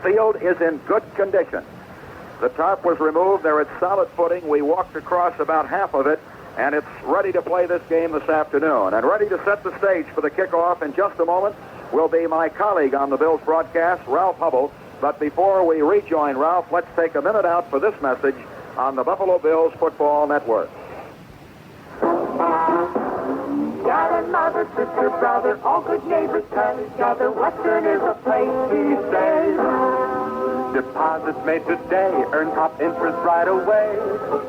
Field is in good condition. The tarp was removed. They're at solid footing. We walked across about half of it, and it's ready to play this game this afternoon. And ready to set the stage for the kickoff in just a moment will be my colleague on the Bills broadcast, Ralph Hubble. But before we rejoin Ralph, let's take a minute out for this message on the Buffalo Bills Football Network. Dad and mother, sister, brother, all good neighbors come together. Western is a place these days. Deposits made today, earn top interest right away.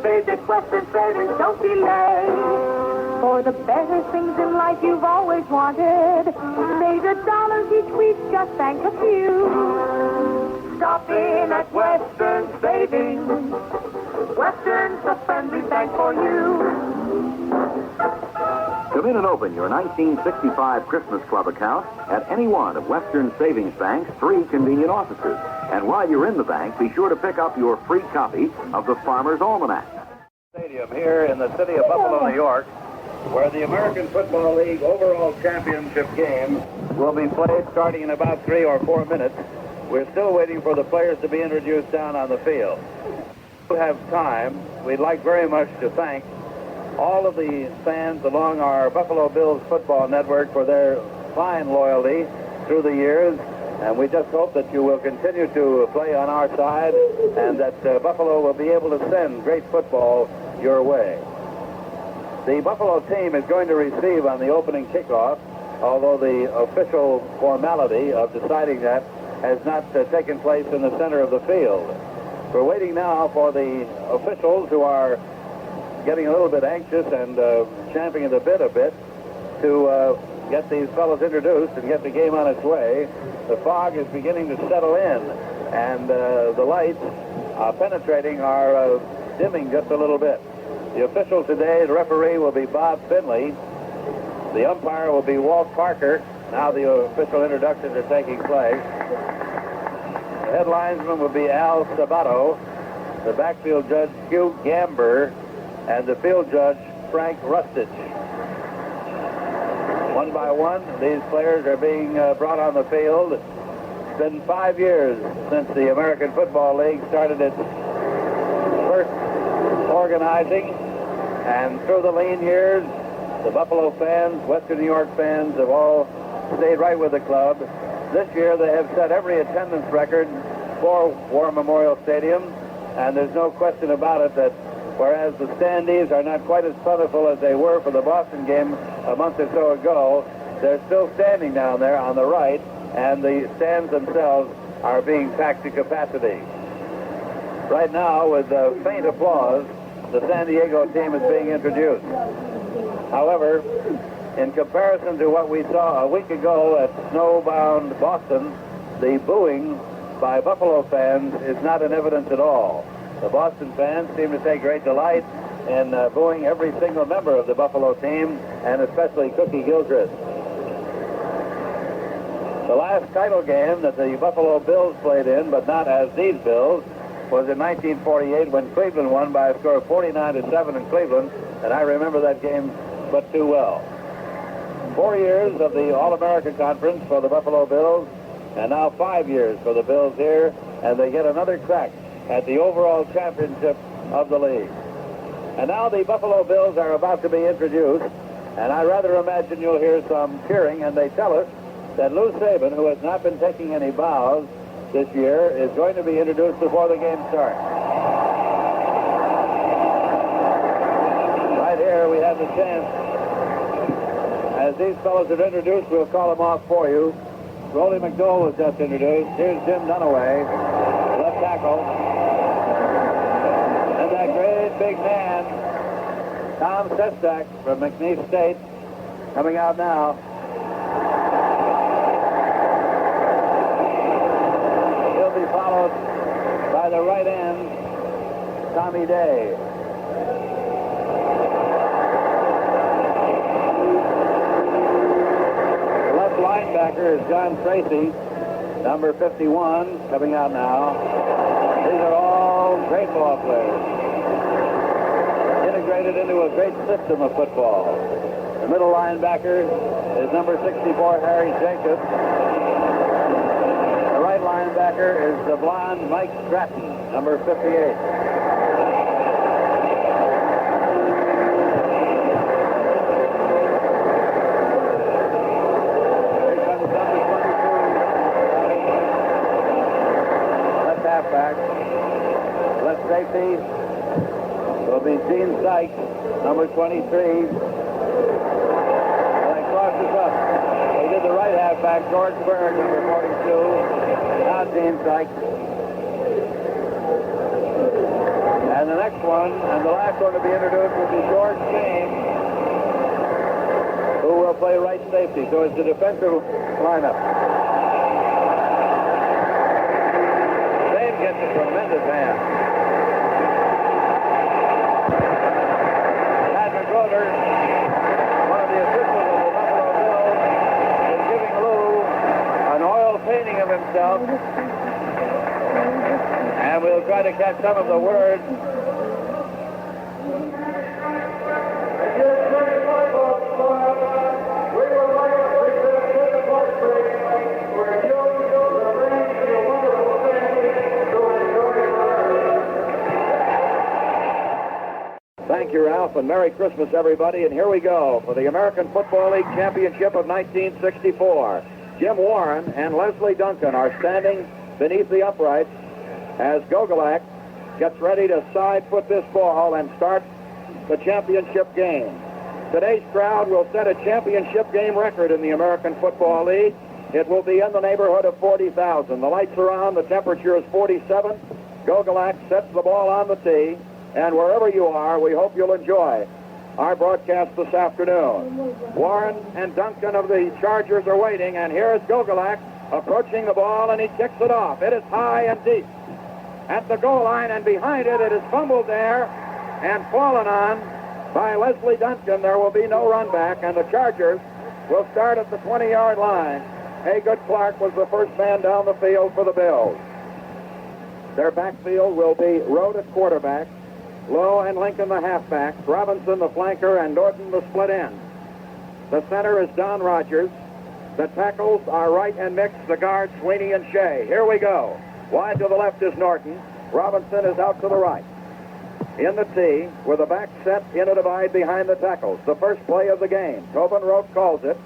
Visit Western Savings, don't delay. For the better things in life you've always wanted. Save your dollars each week, just bank a few. Stop in at Western Savings. Western's a friendly bank for you. Come in and open your 1965 Christmas Club account at any one of Western Savings Bank's 3 convenient offices. And while you're in the bank, be sure to pick up your free copy of the Farmer's Almanac. Stadium here in the city of Buffalo, New York, where the American Football League overall championship game will be played starting in about 3 or 4 minutes. We're still waiting for the players to be introduced down on the field. We have time. We'd like very much to thank all of the fans along our Buffalo Bills football network for their fine loyalty through the years, and we just hope that you will continue to play on our side and that Buffalo will be able to send great football your way. The Buffalo team is going to receive on the opening kickoff, although the official formality of deciding that has not taken place in the center of the field. We're waiting now for the officials who are getting a little bit anxious and champing at the bit a bit to get these fellows introduced and get the game on its way. The fog is beginning to settle in, and the lights penetrating are dimming just a little bit. The official today, the referee, will be Bob Finley. The umpire will be Walt Parker. Now the official introductions are taking place. The head linesman will be Al Sabato. The backfield judge, Hugh Gamber. And the field judge, Frank Rustich. One by one, these players are being brought on the field. It's been 5 years since the American Football League started its first organizing. And through the lean years, the Buffalo fans, Western New York fans have all stayed right with the club. This year they have set every attendance record for War Memorial Stadium. And there's no question about it that whereas the standees are not quite as plentiful as they were for the Boston game a month or so ago, they're still standing down there on the right, and the stands themselves are being packed to capacity. Right now, with faint applause, the San Diego team is being introduced. However, in comparison to what we saw a week ago at snowbound Boston, the booing by Buffalo fans is not in evidence at all. The Boston fans seem to take great delight in booing every single member of the Buffalo team, and especially Cookie Gilchrist. The last title game that the Buffalo Bills played in, but not as these Bills, was in 1948 when Cleveland won by a score of 49-7 in Cleveland, and I remember that game but too well. 4 years of the All-America Conference for the Buffalo Bills, and now 5 years for the Bills here, and they get another crack at the overall championship of the league. And now the Buffalo Bills are about to be introduced, and I rather imagine you'll hear some cheering, and they tell us that Lou Saban, who has not been taking any bows this year, is going to be introduced before the game starts. Right here we have the chance. As these fellows are introduced, we'll call them off for you. Rollie McDowell was just introduced. Here's Jim Dunaway, left tackle. And that great big man, Tom Sestak from McNeese State, coming out now. He'll be followed by the right end, Tommy Day. The left linebacker is John Tracy, number 51, coming out now. These are all great ball players, integrated into a great system of football. The middle linebacker is number 64, Harry Jacobs. The right linebacker linebacker is the blonde Mike Stratton, number 58. Left safety will be Gene Sykes, number 23. And crosses up. He did the right halfback, George Bird, number 42. Now Gene Sykes. And the next one, and the last one to be introduced, will be George James, who will play right safety. So it's the defensive lineup. Gets a tremendous hand. Pat McGruder, one of the officials of the Buffalo Bills, is giving Lou an oil painting of himself. And we'll try to catch some of the words. Thank you, Ralph, and Merry Christmas, everybody. And here we go for the American Football League Championship of 1964. Jim Warren and Leslie Duncan are standing beneath the uprights as Gogolak gets ready to side foot this ball and start the championship game. Today's crowd will set a championship game record in the American Football League. It will be in the neighborhood of 40,000. The lights are on. The temperature is 47. Gogolak sets the ball on the tee. And wherever you are, we hope you'll enjoy our broadcast this afternoon. Warren and Duncan of the Chargers are waiting, and here is Gogolak approaching the ball, and he kicks it off. It is high and deep at the goal line, and behind it, it is fumbled there and fallen on by Leslie Duncan. There will be no run back, and the Chargers will start at the 20-yard line. Haygood Clark was the first man down the field for the Bills. Their backfield will be Rhodes at quarterback, Lowe and Lincoln the halfbacks, Robinson the flanker, and Norton the split end. The center is Don Rogers. The tackles are Wright and Mix, the guards Sweeney and Shea. Here we go. Wide to the left is Norton. Robinson is out to the right. In the tee, with a back set in a divide behind the tackles. The first play of the game. Tobin Rote calls it.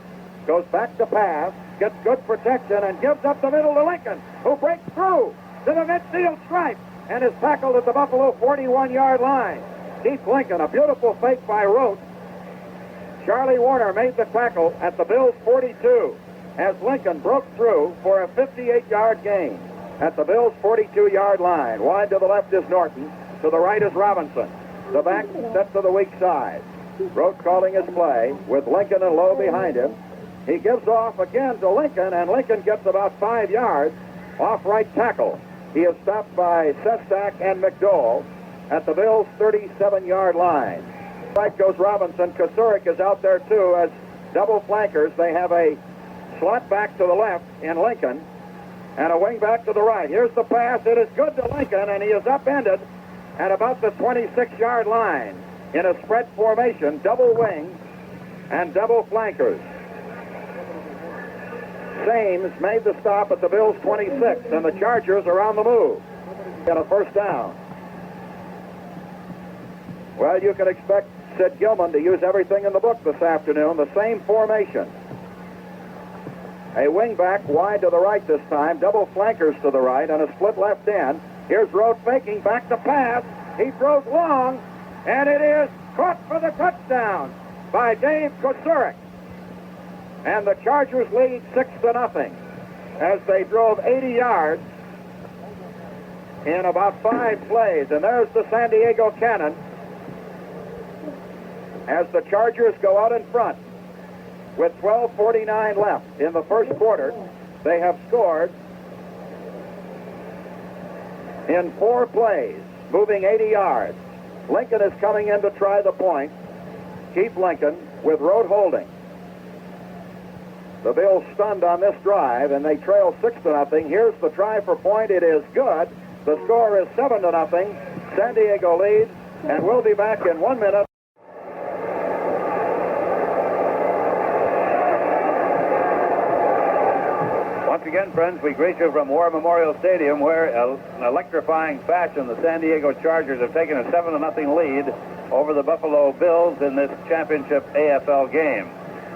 Goes back to pass, gets good protection, and gives up the middle to Lincoln, who breaks through to the midfield stripe and is tackled at the Buffalo 41-yard line. Keith Lincoln, a beautiful fake by Rote. Charlie Warner made the tackle at the Bills' 42 as Lincoln broke through for a 58-yard gain at the Bills' 42-yard line. Wide to the left is Norton. To the right is Robinson. The back set to the weak side. Rote calling his play with Lincoln and Lowe behind him. He gives off again to Lincoln, and Lincoln gets about 5 yards off right tackle. He is stopped by Sestak and McDowell at the Bills' 37-yard line. Right goes Robinson. Kosurik is out there, too, as double flankers. They have a slot back to the left in Lincoln and a wing back to the right. Here's the pass. It is good to Lincoln, and he is upended at about the 26-yard line in a spread formation, double wings and double flankers. Sames made the stop at the Bills' 26, and the Chargers are on the move. Get a first down. Well, you can expect Sid Gilman to use everything in the book this afternoon, the same formation. A wingback wide to the right this time, double flankers to the right, and a split left end. Here's Rote faking, back to pass. He throws long, and it is caught for the touchdown by Dave Kosurik. And the Chargers lead 6-0 as they drove 80 yards in about 5 plays. And there's the San Diego Cannon as the Chargers go out in front with 12:49 left in the first quarter. They have scored in 4 plays, moving 80 yards. Lincoln is coming in to try the point. Keith Lincoln with Rote holding. The Bills stunned on this drive, and they trail 6-0. Here's the try for point. It is good. The score is 7-0. San Diego leads, and we'll be back in 1 minute. Once again, friends. We greet you from War Memorial Stadium, where in electrifying fashion, the San Diego Chargers have taken a 7-0 lead over the Buffalo Bills in this championship AFL game.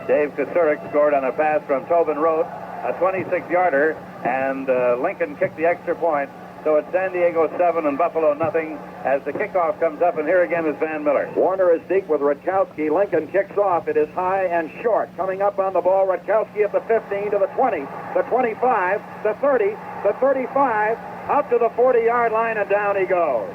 Dave Kasurik scored on a pass from Tobin Rote, a 26-yarder, and Lincoln kicked the extra point. So it's San Diego 7 and Buffalo nothing as the kickoff comes up, and here again is Van Miller. Warner is deep with Rutkowski. Lincoln kicks off. It is high and short. Coming up on the ball, Rutkowski at the 15 to the 20, the 25, the 30, the 35, out to the 40-yard line, and down he goes.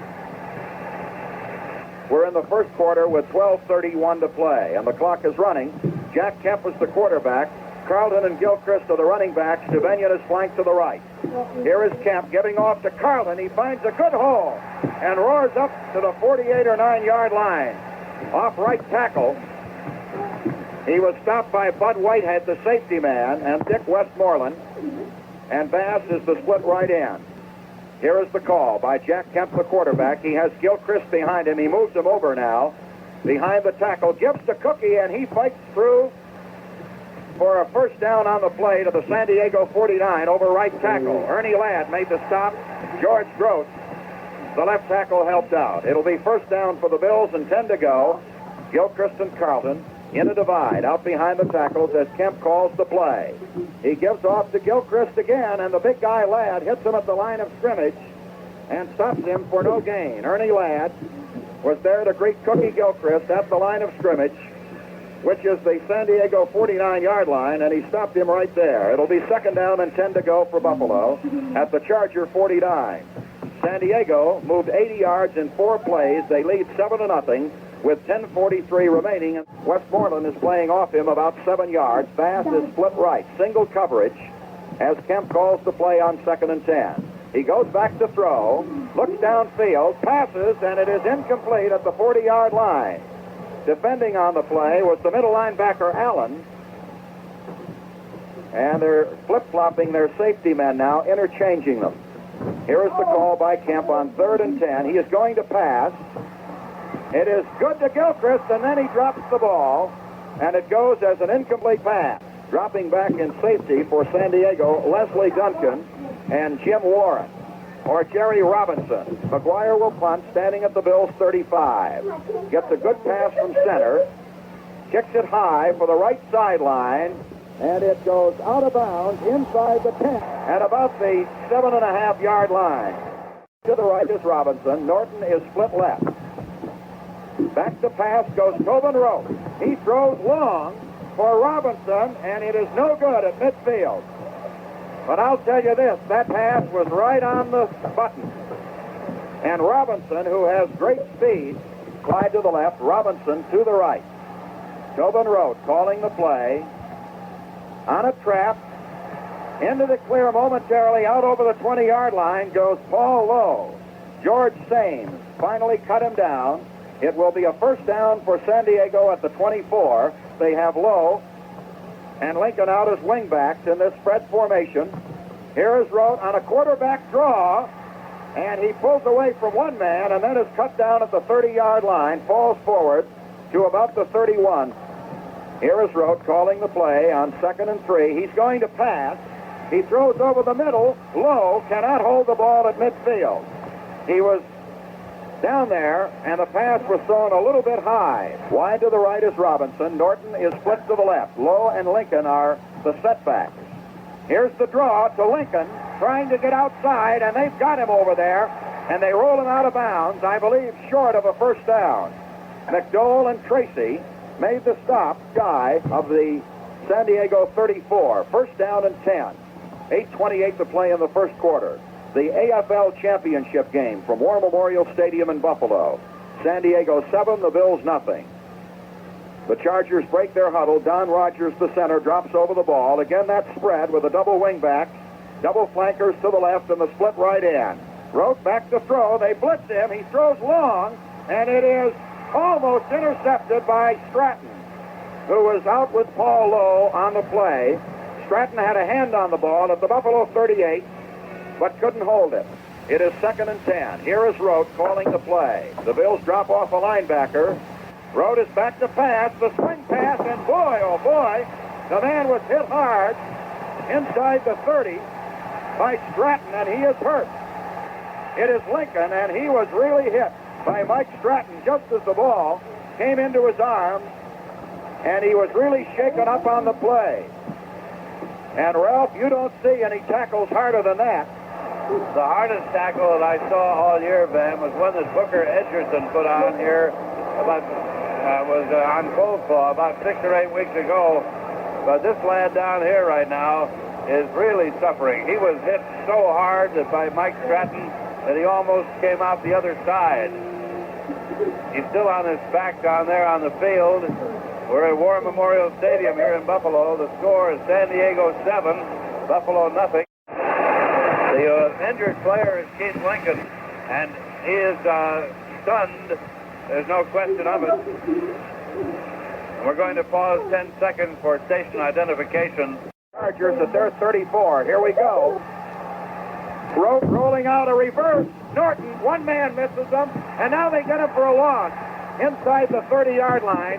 We're in the first quarter with 12:31 to play, and the clock is running. Jack Kemp was the quarterback. Carlton and Gilchrist are the running backs. Dubenion is flanked to the right. Here is Kemp giving off to Carlton. He finds a good hole and roars up to the 48 or 9-yard line. Off right tackle. He was stopped by Bud Whitehead, the safety man, and Dick Westmoreland. And Bass is the split right end. Here is the call by Jack Kemp, the quarterback. He has Gilchrist behind him. He moves him over now. Behind the tackle, gives to Cookie, and he fights through for a first down on the play to the San Diego 49 over right tackle. Ernie Ladd made the stop. George Gross, the left tackle, helped out. It'll be first down for the Bills and 10 to go. Gilchrist and Carlton in a divide out behind the tackles as Kemp calls the play. He gives off to Gilchrist again, and the big guy Ladd hits him at the line of scrimmage and stops him for no gain. Ernie Ladd was there to greet Cookie Gilchrist at the line of scrimmage, which is the San Diego 49-yard line, and he stopped him right there. It'll be second down and 10 to go for Buffalo at the Charger 49. San Diego moved 80 yards in 4 plays. They lead 7-0 with 10:43 remaining. Westmoreland is playing off him about 7 yards. Bass is split right, single coverage, as Kemp calls the play on 2nd and 10. He goes back to throw, looks downfield, passes, and it is incomplete at the 40-yard line. Defending on the play was the middle linebacker, Allen. And they're flip-flopping their safety men now, interchanging them. Here is the call by Kemp on 3rd and 10. He is going to pass. It is good to Gilchrist, and then he drops the ball, and it goes as an incomplete pass. Dropping back in safety for San Diego, Leslie Duncan and Jim Warren. Or Jerry Robinson. McGuire will punt, standing at the Bills' 35. Gets a good pass from center. Kicks it high for the right sideline. And it goes out of bounds inside the 10 at about the 7.5-yard line. To the right is Robinson. Norton is split left. Back to pass goes Tobin Rote. He throws long for Robinson, and it is no good at midfield. But I'll tell you this, that pass was right on the button. And Robinson, who has great speed, slide to the left, Robinson to the right. Tobin Rote calling the play. On a trap, into the clear momentarily, out over the 20-yard line goes Paul Lowe. George Sames finally cut him down. It will be a first down for San Diego at the 24. They have Lowe and Lincoln out as wingbacks in this spread formation. Here is Rote on a quarterback draw, and he pulls away from one man and then is cut down at the 30-yard line, falls forward to about the 31. Here is Rote calling the play on 2nd and 3. He's going to pass. He throws over the middle. Lowe cannot hold the ball at midfield. He was down there, and the pass was thrown a little bit high. Wide to the right is Robinson. Norton is split to the left. Lowe and Lincoln are the setbacks. Here's the draw to Lincoln, trying to get outside, and they've got him over there, and they roll him out of bounds, I believe, short of a first down. McDowell and Tracy made the stop shy of the San Diego 34. First down and 10. 8:28 to play in the first quarter. The AFL championship game from War Memorial Stadium in Buffalo. San Diego 7, the Bills nothing. The Chargers break their huddle. Don Rogers, the center, drops over the ball. Again, that spread with a double wingback, double flankers to the left and the split right end. Rote back to throw. They blitz him. He throws long, and it is almost intercepted by Stratton, who was out with Paul Lowe on the play. Stratton had a hand on the ball at the Buffalo 38, but couldn't hold it. It is 2nd and 10. Here is Rote calling the play. The Bills drop off a linebacker. Rote is back to pass, the swing pass, and boy, oh boy, the man was hit hard. inside the 30 by Stratton, and he is hurt. It is Lincoln, and he was really hit by Mike Stratton just as the ball came into his arms, and he was really shaken up on the play. And Ralph, you don't see any tackles harder than that. The hardest tackle that I saw all year, Van, was one that Booker Edgerton put on here on cold claw about 6 or 8 weeks ago. But this lad down here right now is really suffering. He was hit so hard that by Mike Stratton that he almost came out the other side. He's still on his back down there on the field. We're at War Memorial Stadium here in Buffalo. The score is San Diego 7, Buffalo nothing. The injured player is Keith Lincoln, and he is stunned. There's no question of it. We're going to pause 10 seconds for station identification. Chargers at their 34. Here we go. Rolling out a reverse. Norton, one man misses them, and now they get him for a loss. Inside the 30-yard line,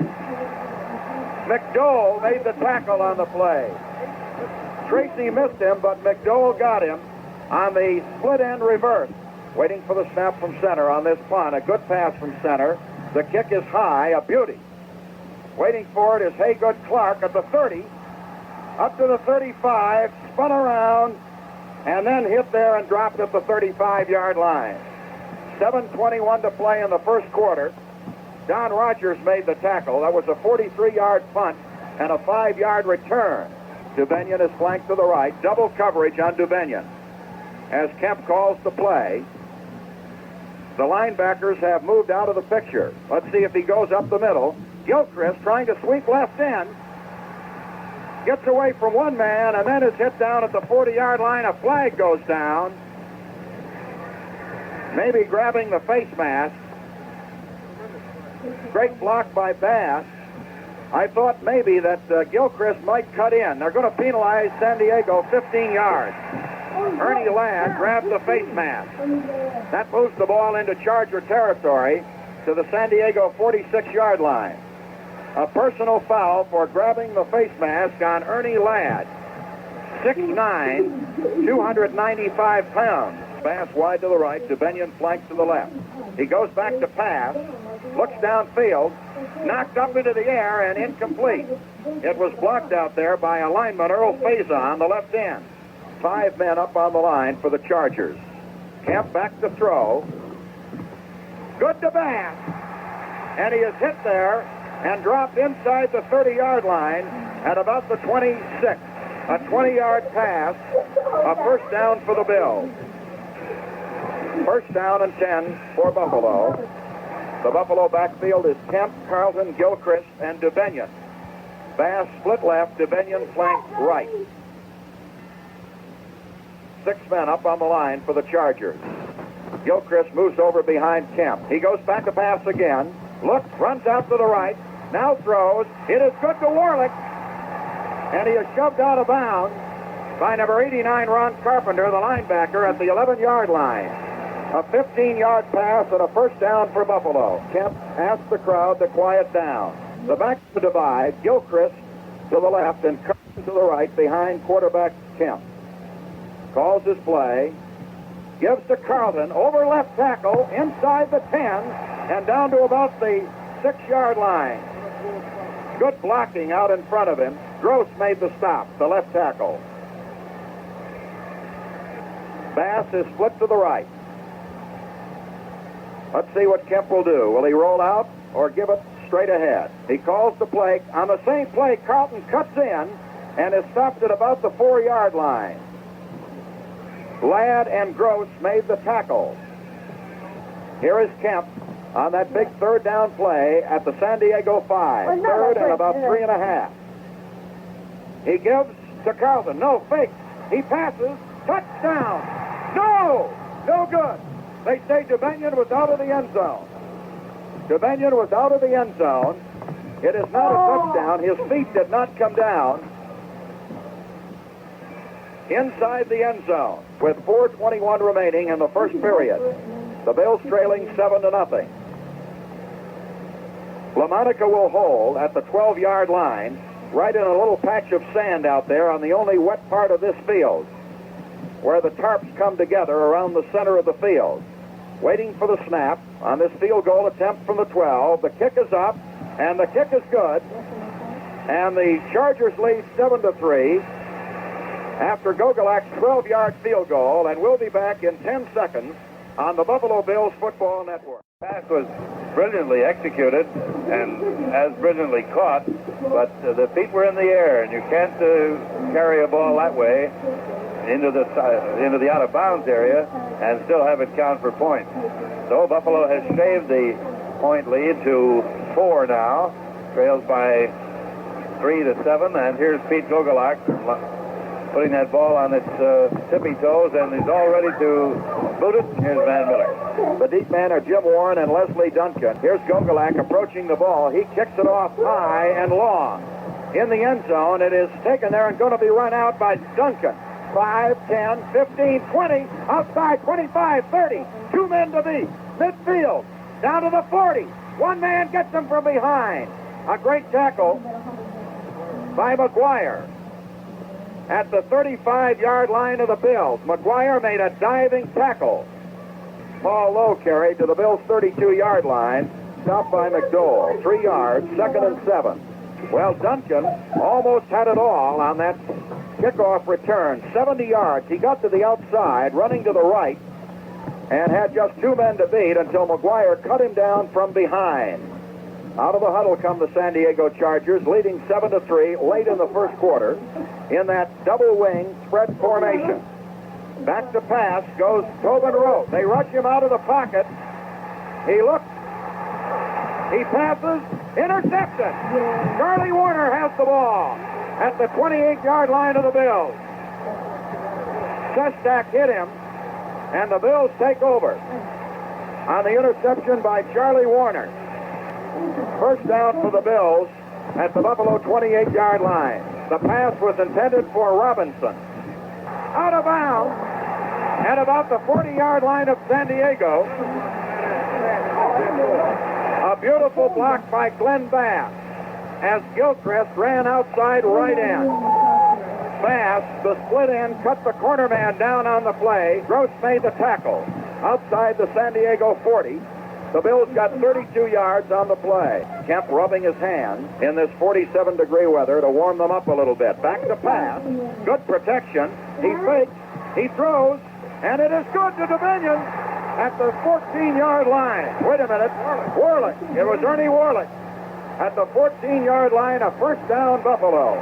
McDowell made the tackle on the play. Tracy missed him, but McDowell got him on the split end reverse. Waiting for the snap from center on this punt. A good pass from center. The kick is high, a beauty. Waiting for it is Haygood Clark at the 30. Up to the 35, spun around, and then hit there and dropped at the 35-yard line. 7:21 to play in the first quarter. Don Rogers made the tackle. That was a 43-yard punt and a 5-yard return. Dubenion is flanked to the right. Double coverage on Dubenion. As Kemp calls the play, the linebackers have moved out of the picture. Let's see if he goes up the middle. Gilchrist trying to sweep left end. Gets away from one man and then is hit down at the 40-yard line. A flag goes down. Maybe grabbing the face mask. Great block by Bass. I thought maybe that Gilchrist might cut in. They're going to penalize San Diego 15 yards. Ernie Ladd grabbed the face mask. That moves the ball into Charger territory to the San Diego 46-yard line. A personal foul for grabbing the face mask on Ernie Ladd. 6'9", 295 pounds. Bass wide to the right, Dubenion flanked to the left. He goes back to pass, looks downfield, knocked up into the air and incomplete. It was blocked out there by a lineman, Earl Faison, the left end. 5 men up on the line for the Chargers. Kemp back to throw. Good to Bass. And he is hit there and dropped inside the 30-yard line at about the 26. A 20-yard pass. A first down for the Bills. First down and 10 for Buffalo. The Buffalo backfield is Kemp, Carlton, Gilchrist, and Dubenion. Bass split left, Dubenion flanked right. 6 men up on the line for the Chargers. Gilchrist moves over behind Kemp. He goes back to pass again. Looks, runs out to the right. Now throws. It is good to Warlick. And he is shoved out of bounds by number 89, Ron Carpenter, the linebacker, at the 11-yard line. A 15-yard pass and a first down for Buffalo. Kemp asked the crowd to quiet down. The back to divide. Gilchrist to the left and Carlton to the right behind quarterback Kemp. Calls his play. Gives to Carlton over left tackle inside the 10 and down to about the 6-yard line. Good blocking out in front of him. Gross made the stop, the left tackle. Bass is split to the right. Let's see what Kemp will do. Will he roll out or give it straight ahead? He calls the play. On the same play, Carlton cuts in and is stopped at about the 4-yard line. Ladd and Gross made the tackle. Here is Kemp on that big third down play at the San Diego 5. Third and about 3.5. He gives to Carlton. No, fakes. He passes. Touchdown. No! No good. They say Dubenion was out of the end zone. Dubenion was out of the end zone. It is not a touchdown. His feet did not come down. Inside the end zone with 4:21 remaining in the first period. The Bills trailing 7-0. LaMonica will hold at the 12-yard line. right in a little patch of sand out there on the only wet part of this field, where the tarps come together around the center of the field. Waiting for the snap on this field goal attempt from the 12. The kick is up, and the kick is good. And the Chargers lead 7-3 after Gogolak's 12-yard field goal, and we'll be back in 10 seconds on the Buffalo Bills Football Network. Pass was brilliantly executed and as brilliantly caught, but the feet were in the air, and you can't carry a ball that way into the out-of-bounds area and still have it count for points. So Buffalo has shaved the point lead to 4 now, trails by 3-7, and here's Pete Gogolak putting that ball on its tippy toes, and he's all ready to boot it. And here's Van Miller. The deep man are Jim Warren and Leslie Duncan. Here's Gogolak approaching the ball. He kicks it off high and long. In the end zone, it is taken there and going to be run out by Duncan. 5, 10, 15, 20, outside, 25, 30. 2 men to beat. Midfield, down to the 40. One man gets him from behind. A great tackle by McGuire. At the 35-yard line of the Bills, McGuire made a diving tackle. Paul Lowe carried to the Bills' 32-yard line, stopped by McDowell. 3 yards, 2nd and 7. Well, Duncan almost had it all on that kickoff return. 70 yards. He got to the outside, running to the right, and had just 2 men to beat until McGuire cut him down from behind. Out of the huddle come the San Diego Chargers, leading 7-3 late in the first quarter in that double wing spread formation. Back to pass goes Tobin Rote. They rush him out of the pocket. He looks. He passes. Interception. Charlie Warner has the ball at the 28-yard line of the Bills. Shestak hit him, and the Bills take over on the interception by Charlie Warner. First down for the Bills at the Buffalo 28-yard line. The pass was intended for Robinson. Out of bounds at about the 40-yard line of San Diego. A beautiful block by Glenn Bass as Gilchrist ran outside right end. Bass, the split end, cut the corner man down on the play. Gross made the tackle outside the San Diego 40. The Bills got 32 yards on the play. Kemp rubbing his hands in this 47-degree weather to warm them up a little bit. Back to pass. Good protection. He fakes. He throws. And it is good to Dominion at the 14-yard line. Wait a minute. Warlick. It was Ernie Warlick. At the 14-yard line, a first down Buffalo.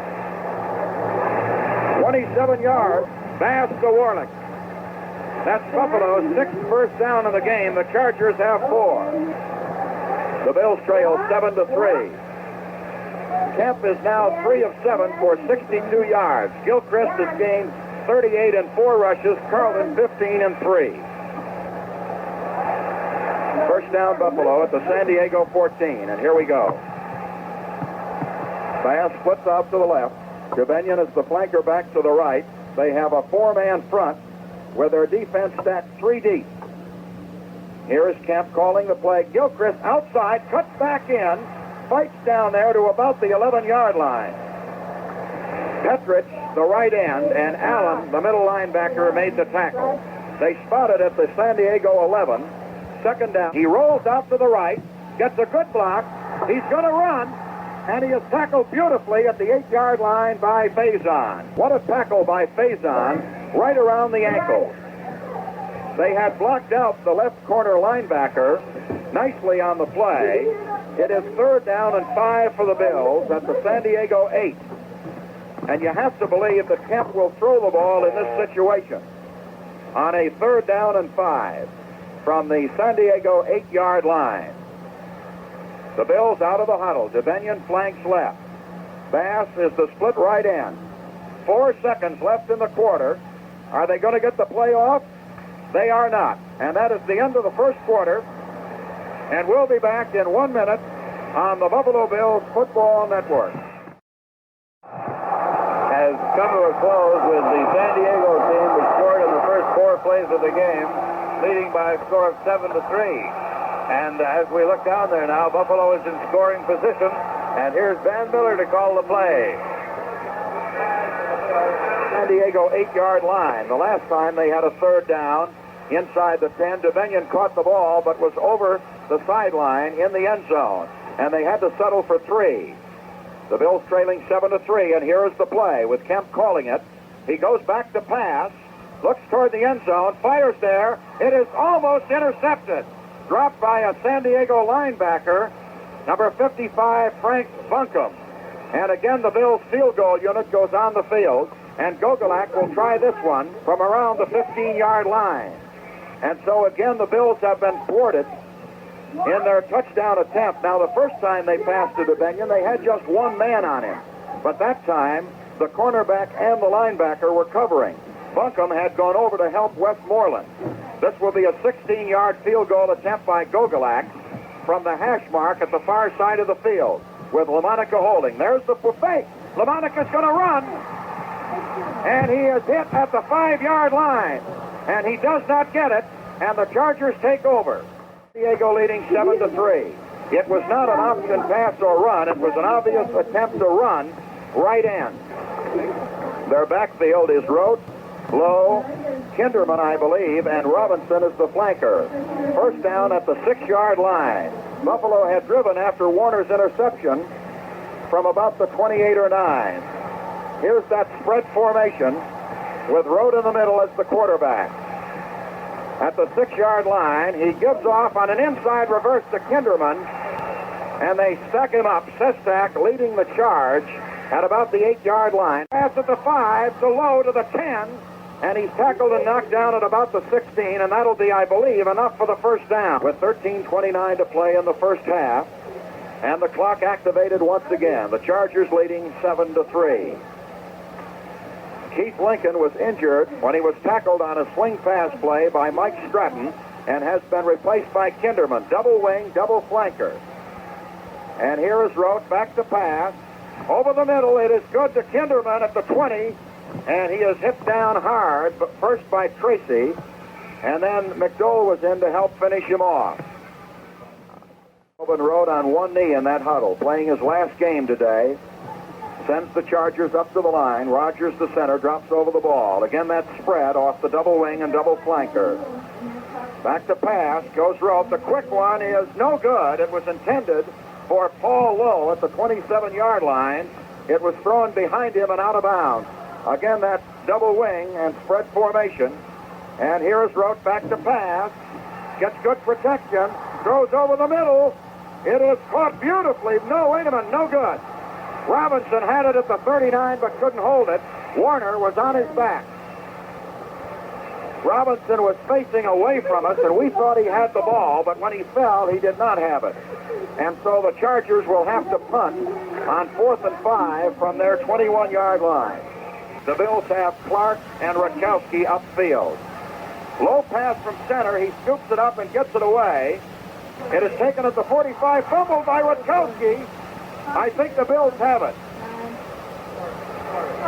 27 yards. Bass to Warlick. That's Buffalo's 6th first down of the game. The Chargers have 4. The Bills trail 7-3. Kemp is now 3 of 7 for 62 yards. Gilchrist has gained 38 and 4 rushes. Carlton 15 and 3. First down Buffalo at the San Diego 14. And here we go. Bass splits out to the left. Jabenian is the flanker back to the right. They have a 4-man front with their defense stacked 3 deep. Here is Kemp calling the play. Gilchrist outside, cuts back in, fights down there to about the 11-yard line. Petrich, the right end, and Allen, the middle linebacker, made the tackle. They spotted at the San Diego 11. 2nd down. He rolls out to the right, gets a good block. He's going to run, and he is tackled beautifully at the 8-yard line by Faison. What a tackle by Faison. Right around the ankle. They had blocked out the left corner linebacker nicely on the play. It is 3rd down and 5 for the Bills at the San Diego 8. And you have to believe that Kemp will throw the ball in this situation on a 3rd down and 5 from the San Diego 8-yard line. The Bills out of the huddle. Jabenian flanks left. Bass is the split right end. 4 seconds left in the quarter. Are they going to get the play off? They are not. And that is the end of the first quarter. And we'll be back in 1 minute on the Buffalo Bills Football Network. Has come to a close with the San Diego team, which scored in the first 4 plays of the game, leading by a score of 7-3. And as we look down there now, Buffalo is in scoring position And here's Van Miller to call the play. San Diego 8-yard line. The last time they had a third down inside the 10. DeBenion caught the ball but was over the sideline in the end zone. And they had to settle for 3. The Bills trailing 7-3, and here is the play with Kemp calling it. He goes back to pass, looks toward the end zone, fires there. It is almost intercepted. Dropped by a San Diego linebacker, number 55, Frank Buncombe. And again, the Bills field goal unit goes on the field, and Gogolak will try this one from around the 15-yard line. And so again, the Bills have been thwarted in their touchdown attempt. Now, the first time they passed to DeBenion, they had just one man on him. But that time, the cornerback and the linebacker were covering. Buncombe had gone over to help Westmoreland. This will be a 16-yard field goal attempt by Gogolak from the hash mark at the far side of the field with LaMonica holding. There's the fake. LaMonica's going to run. And he is hit at the 5-yard line. And he does not get it. And the Chargers take over. Diego leading 7-3. It was not an option pass or run. It was an obvious attempt to run right end. Their backfield is Rote, Lowe, Kinderman, I believe, and Robinson is the flanker. First down at the 6-yard line. Buffalo had driven after Warner's interception from about the 28 or 9. Here's that spread formation with Rote in the middle as the quarterback. At the 6-yard line, he gives off on an inside reverse to Kinderman, and they stack him up. Sestak leading the charge at about the 8-yard line. Pass at the 5 to Lowe to the 10, and he's tackled and knocked down at about the 16, and that'll be, I believe, enough for the first down. With 13:29 to play in the first half, and the clock activated once again. The Chargers leading 7-3. Keith Lincoln was injured when he was tackled on a swing pass play by Mike Stratton and has been replaced by Kinderman. Double wing, double flanker. And here is Rote back to pass. Over the middle, it is good to Kinderman at the 20, and he is hit down hard, but first by Tracy, and then McDowell was in to help finish him off. Tobin Rote on one knee in that huddle, playing his last game today. Sends the Chargers up to the line. Rogers, the center, drops over the ball. Again, that spread off the double wing and double flanker. Back to pass, goes Rote. The quick one is no good. It was intended for Paul Lowe at the 27-yard line. It was thrown behind him and out of bounds. Again, that double wing and spread formation. And here's Rote back to pass. Gets good protection. Throws over the middle. It is caught beautifully. No, wait a minute, no good. Robinson had it at the 39 but couldn't hold it. Warner was on his back. Robinson was facing away from us, and we thought he had the ball, but when he fell, he did not have it. And so the Chargers will have to punt on 4th and 5 from their 21-yard line. The Bills have Clark and Rutkowski upfield. Low pass from center. He scoops it up and gets it away. It is taken at the 45, fumbled by Rutkowski. I think the Bills have it.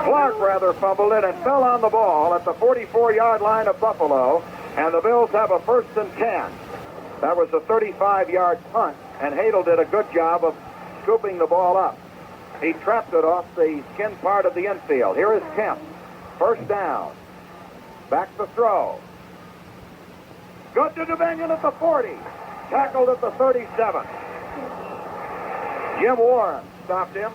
Clark rather fumbled it and fell on the ball at the 44-yard line of Buffalo, and the Bills have a 1st and 10. That was a 35-yard punt, and Hadel did a good job of scooping the ball up. He trapped it off the skin part of the infield. Here is Kemp. First down. Back to throw. Good to DeBenion at the 40. Tackled at the 37. Jim Warren stopped him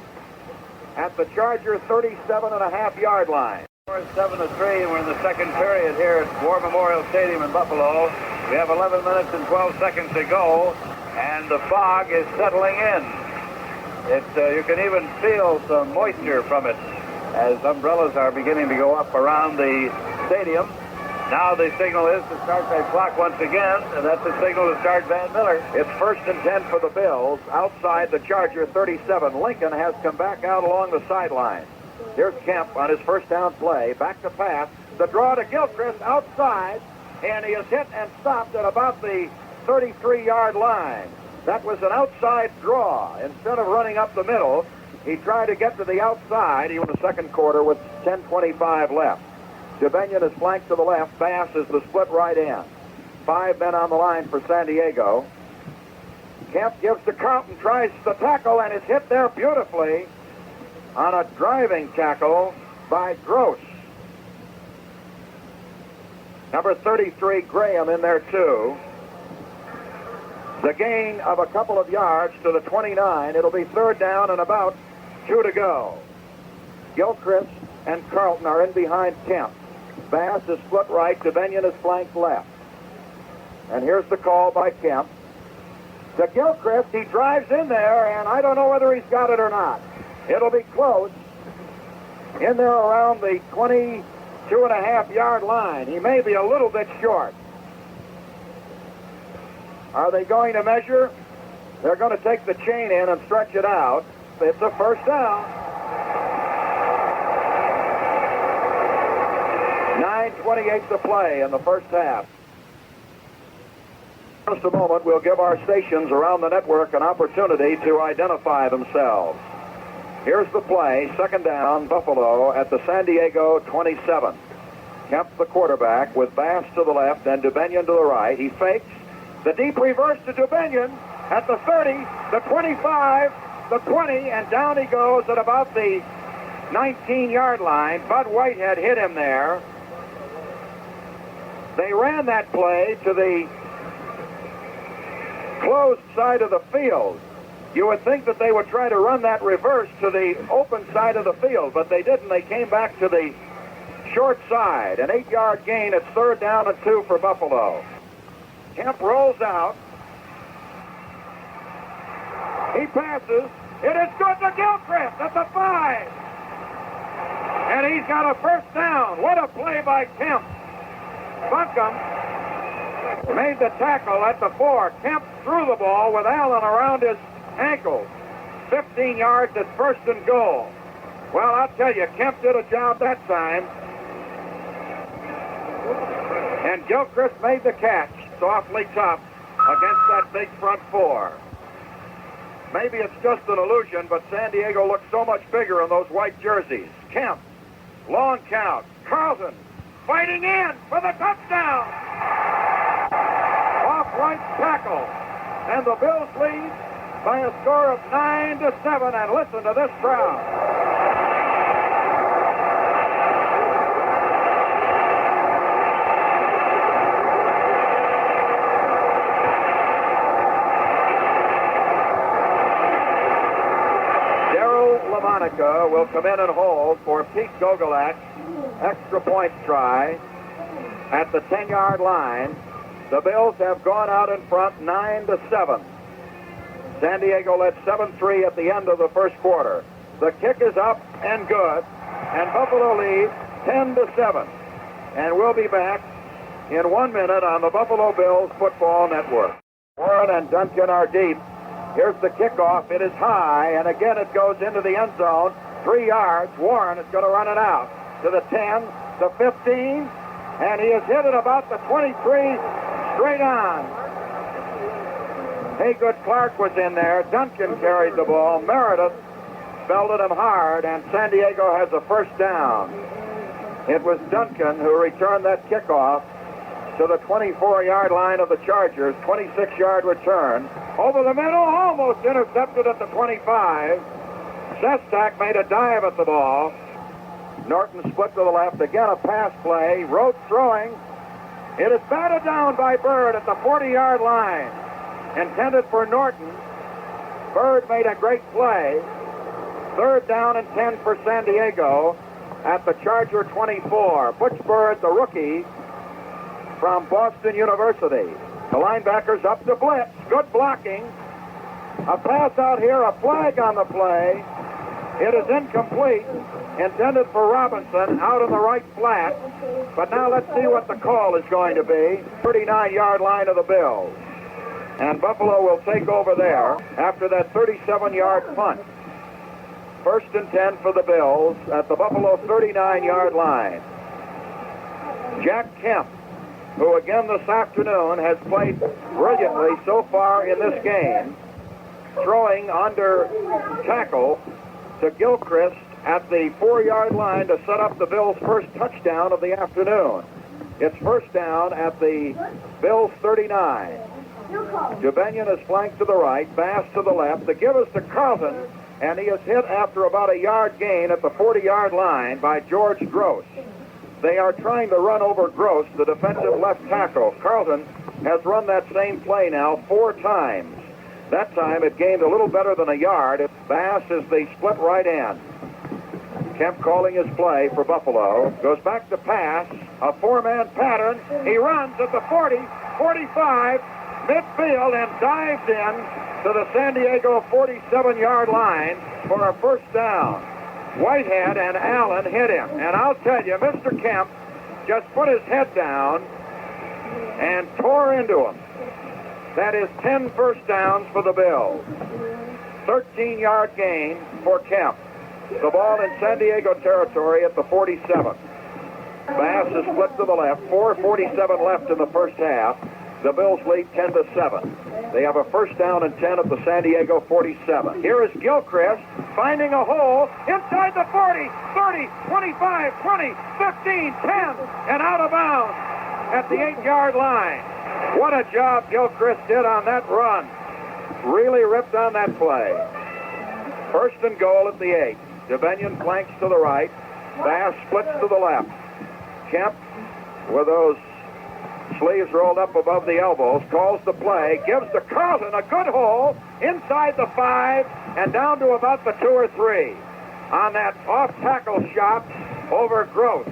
at the Charger 37.5-yard line. We're 7-3, and we're in the second period here at War Memorial Stadium in Buffalo. We have 11 minutes and 12 seconds to go, and the fog is settling in. You can even feel some moisture from it as umbrellas are beginning to go up around the stadium. Now the signal is to start that clock once again, and that's the signal to start Van Miller. It's 1st and 10 for the Bills outside the Charger 37. Lincoln has come back out along the sideline. Here's Kemp on his first down play. Back to pass. The draw to Gilchrist outside, and he is hit and stopped at about the 33-yard line. That was an outside draw. Instead of running up the middle, he tried to get to the outside, even the second quarter with 10:25 left. DeBenion is flanked to the left. Bass is the split right end. 5 men on the line for San Diego. Kemp gives to Carlton, tries the tackle, and is hit there beautifully on a driving tackle by Gross. Number 33, Graham, in there too. The gain of a couple of yards to the 29. It'll be third down and about 2 to go. Gilchrist and Carlton are in behind Kemp. Bass is split right. Devenian is flanked left. And here's the call by Kemp. To Gilchrist, he drives in there, and I don't know whether he's got it or not. It'll be close. In there around the 22.5-yard line. He may be a little bit short. Are they going to measure? They're going to take the chain in and stretch it out. It's a first down. 9:28 to play in the first half. In just a moment, we'll give our stations around the network an opportunity to identify themselves. Here's the play, second down, Buffalo at the San Diego 27. Kemp, the quarterback, with Bass to the left and Devenian to the right. He fakes. The deep reverse to Devenian at the 30, the 25, the 20, and down he goes at about the 19-yard line. Bud Whitehead hit him there. They ran that play to the closed side of the field. You would think that they would try to run that reverse to the open side of the field, but they didn't. They came back to the short side. An 8-yard gain. It's third down and 2 for Buffalo. Kemp rolls out. He passes. It is good to Gilchrist at the 5. And he's got a first down. What a play by Kemp. Buncombe made the tackle at the 4. Kemp threw the ball with Allen around his ankle. 15 yards at first and goal. Well, I'll tell you, Kemp did a job that time. And Gilchrist made the catch. Softly tough against that big front 4. Maybe it's just an illusion, but San Diego looks so much bigger in those white jerseys. Kemp, long count. Carlton fighting in for the touchdown. Off right tackle. And the Bills lead by a score of 9-7. And listen to this crowd. LaMonica will come in and hold for Pete Gogolak's extra point try at the 10-yard line. The Bills have gone out in front 9-7. San Diego led 7-3 at the end of the first quarter. The kick is up and good, and Buffalo leads 10-7. And we'll be back in 1 minute on the Buffalo Bills Football Network. Warren and Duncan are deep. Here's the kickoff. It is high, and again it goes into the end zone. 3 yards. Warren is going to run it out to the 10, the 15, and he is hit at about the 23, straight on. Haygood Clark was in there. Duncan carried the ball. Meredith belted him hard, and San Diego has a first down. It was Duncan who returned that kickoff to the 24-yard line of the Chargers. 26-yard return. Over the middle, almost intercepted at the 25. Sestak made a dive at the ball. Norton split to the left. Again, a pass play. Rote throwing. It is batted down by Bird at the 40-yard line. Intended for Norton. Bird made a great play. Third down and 10 for San Diego at the Charger 24. Butch Bird, the rookie from Boston University. The linebackers up to blitz. Good blocking. A pass out here, a flag on the play. It is incomplete. Intended for Robinson out on the right flat. But now let's see what the call is going to be. 39-yard line of the Bills. And Buffalo will take over there after that 37-yard punt. First and 10 for the Bills at the Buffalo 39-yard line. Jack Kemp, who again this afternoon has played brilliantly so far in this game, throwing under tackle to Gilchrist at the 4-yard line to set up the Bills' first touchdown of the afternoon. It's first down at the Bills' 39. Jubenian is flanked to the right, Bass to the left. The give is to Carlton, and he is hit after about a yard gain at the 40-yard line by George Gross. They are trying to run over Gross, the defensive left tackle. Carlton has run that same play now 4 times. That time it gained a little better than a yard. Bass is the split right end. Kemp calling his play for Buffalo. Goes back to pass. A 4-man pattern. He runs at the 40, 45, midfield, and dives in to the San Diego 47-yard line for a first down. Whitehead and Allen hit him. And I'll tell you, Mr. Kemp just put his head down and tore into him. That is 10 first downs for the Bills. 13-yard gain for Kemp. The ball in San Diego territory at the 47. Bass is split to the left. 4:47 left in the first half. The Bills lead 10-7. They have a first down and 10 at the San Diego 47. Here is Gilchrist finding a hole inside the 40, 30, 25, 20, 15, 10, and out of bounds at the 8-yard line. What a job Gilchrist did on that run. Really ripped on that play. First and goal at the 8. Jubenian flanks to the right. Bass splits to the left. Kemp, with those sleeves rolled up above the elbows, calls the play, gives to Carlton a good hole inside the 5 and down to about the 2 or 3 on that off-tackle shot over Gross,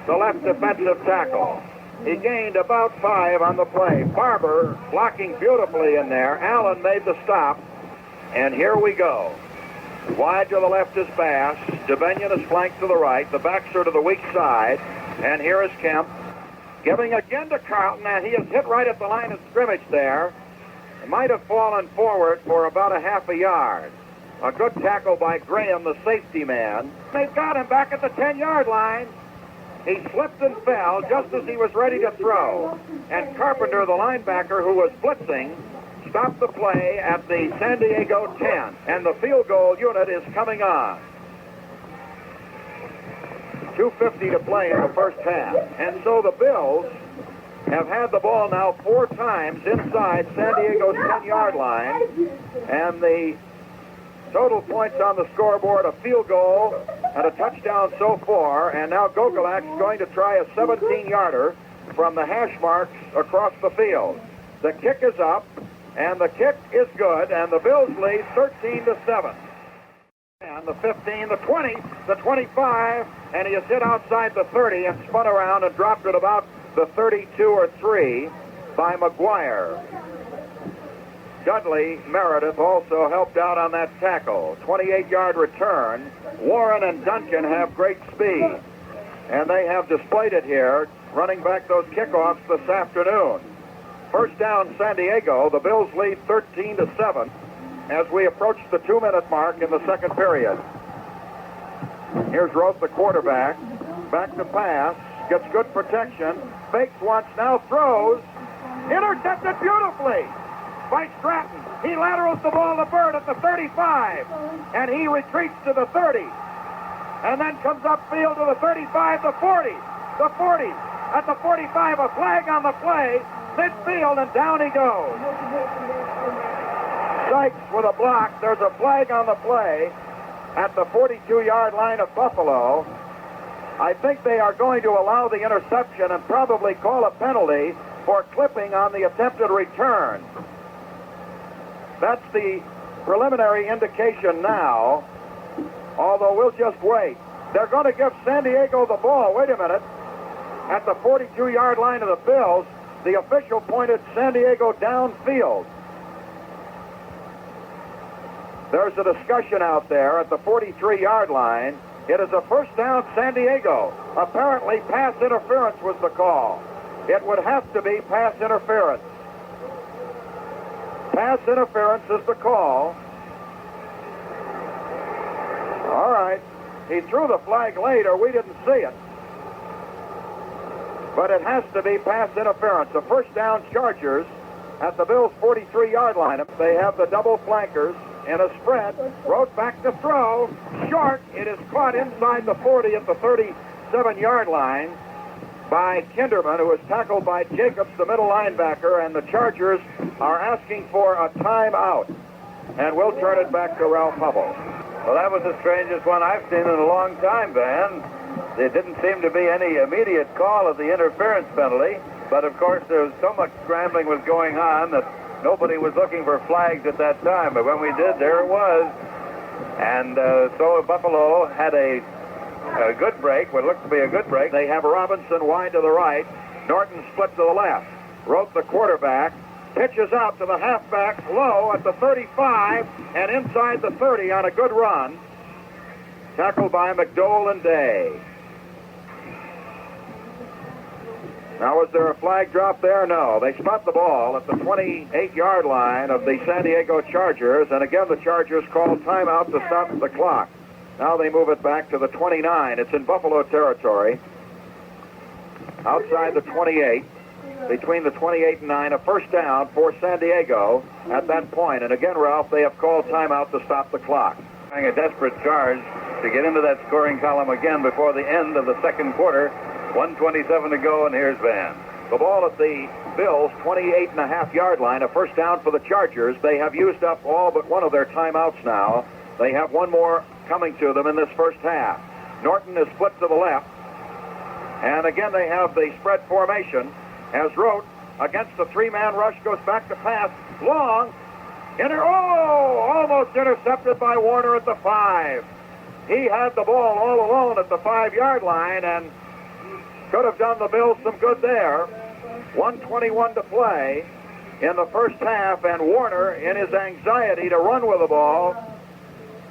the left defensive tackle. He gained about 5 on the play. Barber blocking beautifully in there. Allen made the stop, and here we go. Wide to the left is Bass. Jubenian is flanked to the right. The backs are to the weak side. And here is Kemp, giving again to Carlton, and he is hit right at the line of scrimmage there. He might have fallen forward for about a half a yard. A good tackle by Graham, the safety man. They've got him back at the 10-yard line. He slipped and fell just as he was ready to throw. And Carpenter, the linebacker who was blitzing, stopped the play at the San Diego 10, and the field goal unit is coming on. 2:50 to play in the first half. And so the Bills have had the ball now 4 times inside San Diego's 10-yard line, and the total points on the scoreboard, a field goal and a touchdown so far, and now Gogolak's going to try a 17-yarder from the hash marks across the field. The kick is up, and the kick is good, and the Bills lead 13-7. And the 15, the 20, the 25, and he is hit outside the 30 and spun around and dropped at about the 32 or 3 by McGuire. Dudley Meredith also helped out on that tackle. 28-yard return. Warren and Duncan have great speed, and they have displayed it here, running back those kickoffs this afternoon. First down, San Diego. The Bills lead 13-7 as we approach the 2-minute mark in the second period. Here's Roth, the quarterback. Back to pass. Gets good protection. Fakes once, now throws. Intercepted beautifully by Stratton. He laterals the ball to Bird at the 35, and he retreats to the 30, and then comes upfield to the 35, the 40, the 40. At the 45, a flag on the play, midfield, and down he goes. Sykes with a block. There's a flag on the play at the 42-yard line of Buffalo. I think they are going to allow the interception and probably call a penalty for clipping on the attempted return. That's the preliminary indication now, although we'll just wait. They're going to give San Diego the ball. Wait a minute. At the 42-yard line of the Bills, the official pointed San Diego downfield. There's a discussion out there at the 43-yard line. It is a first down, San Diego. Apparently, pass interference was the call. It would have to be pass interference. Pass interference is the call. All right. He threw the flag later. We didn't see it. But it has to be pass interference. A first down, Chargers at the Bills' 43-yard line. They have the double flankers in a spread. Roth back to throw. Short. It is caught inside the 40 at the 37-yard line. by Kinderman, who was tackled by Jacobs, the middle linebacker, and the Chargers are asking for a timeout. And we'll turn it back to Ralph Hubble. Well, that was the strangest one I've seen in a long time, Van. There didn't seem to be any immediate call of the interference penalty, but of course there was so much scrambling was going on that nobody was looking for flags at that time. But when we did, there it was. And so Buffalo had a good break, what looked to be a good break. They have Robinson wide to the right, Norton split to the left. Rote, the quarterback, pitches out to the halfback low at the 35 and inside the 30 on a good run. Tackled by McDowell and Day. Now, was there a flag drop there? No. They spot the ball at the 28-yard line of the San Diego Chargers, and again the Chargers call timeout to stop the clock. Now they move it back to the 29. It's in Buffalo territory. Outside the 28, between the 28 and 9, a first down for San Diego at that point. And again, Ralph, they have called timeout to stop the clock. Trying a desperate charge to get into that scoring column again before the end of the second quarter. 1:27 to go, and here's Van. The ball at the Bills' 28.5-yard line, a first down for the Chargers. They have used up all but one of their timeouts now. They have one more coming to them in this first half. Norton is split to the left. And again, they have the spread formation as Rote, against the three-man rush, goes back to pass. Long. Almost intercepted by Warner at the 5. He had the ball all alone at the 5-yard line and could have done the Bills some good there. 1:21 to play in the first half, and Warner, in his anxiety to run with the ball,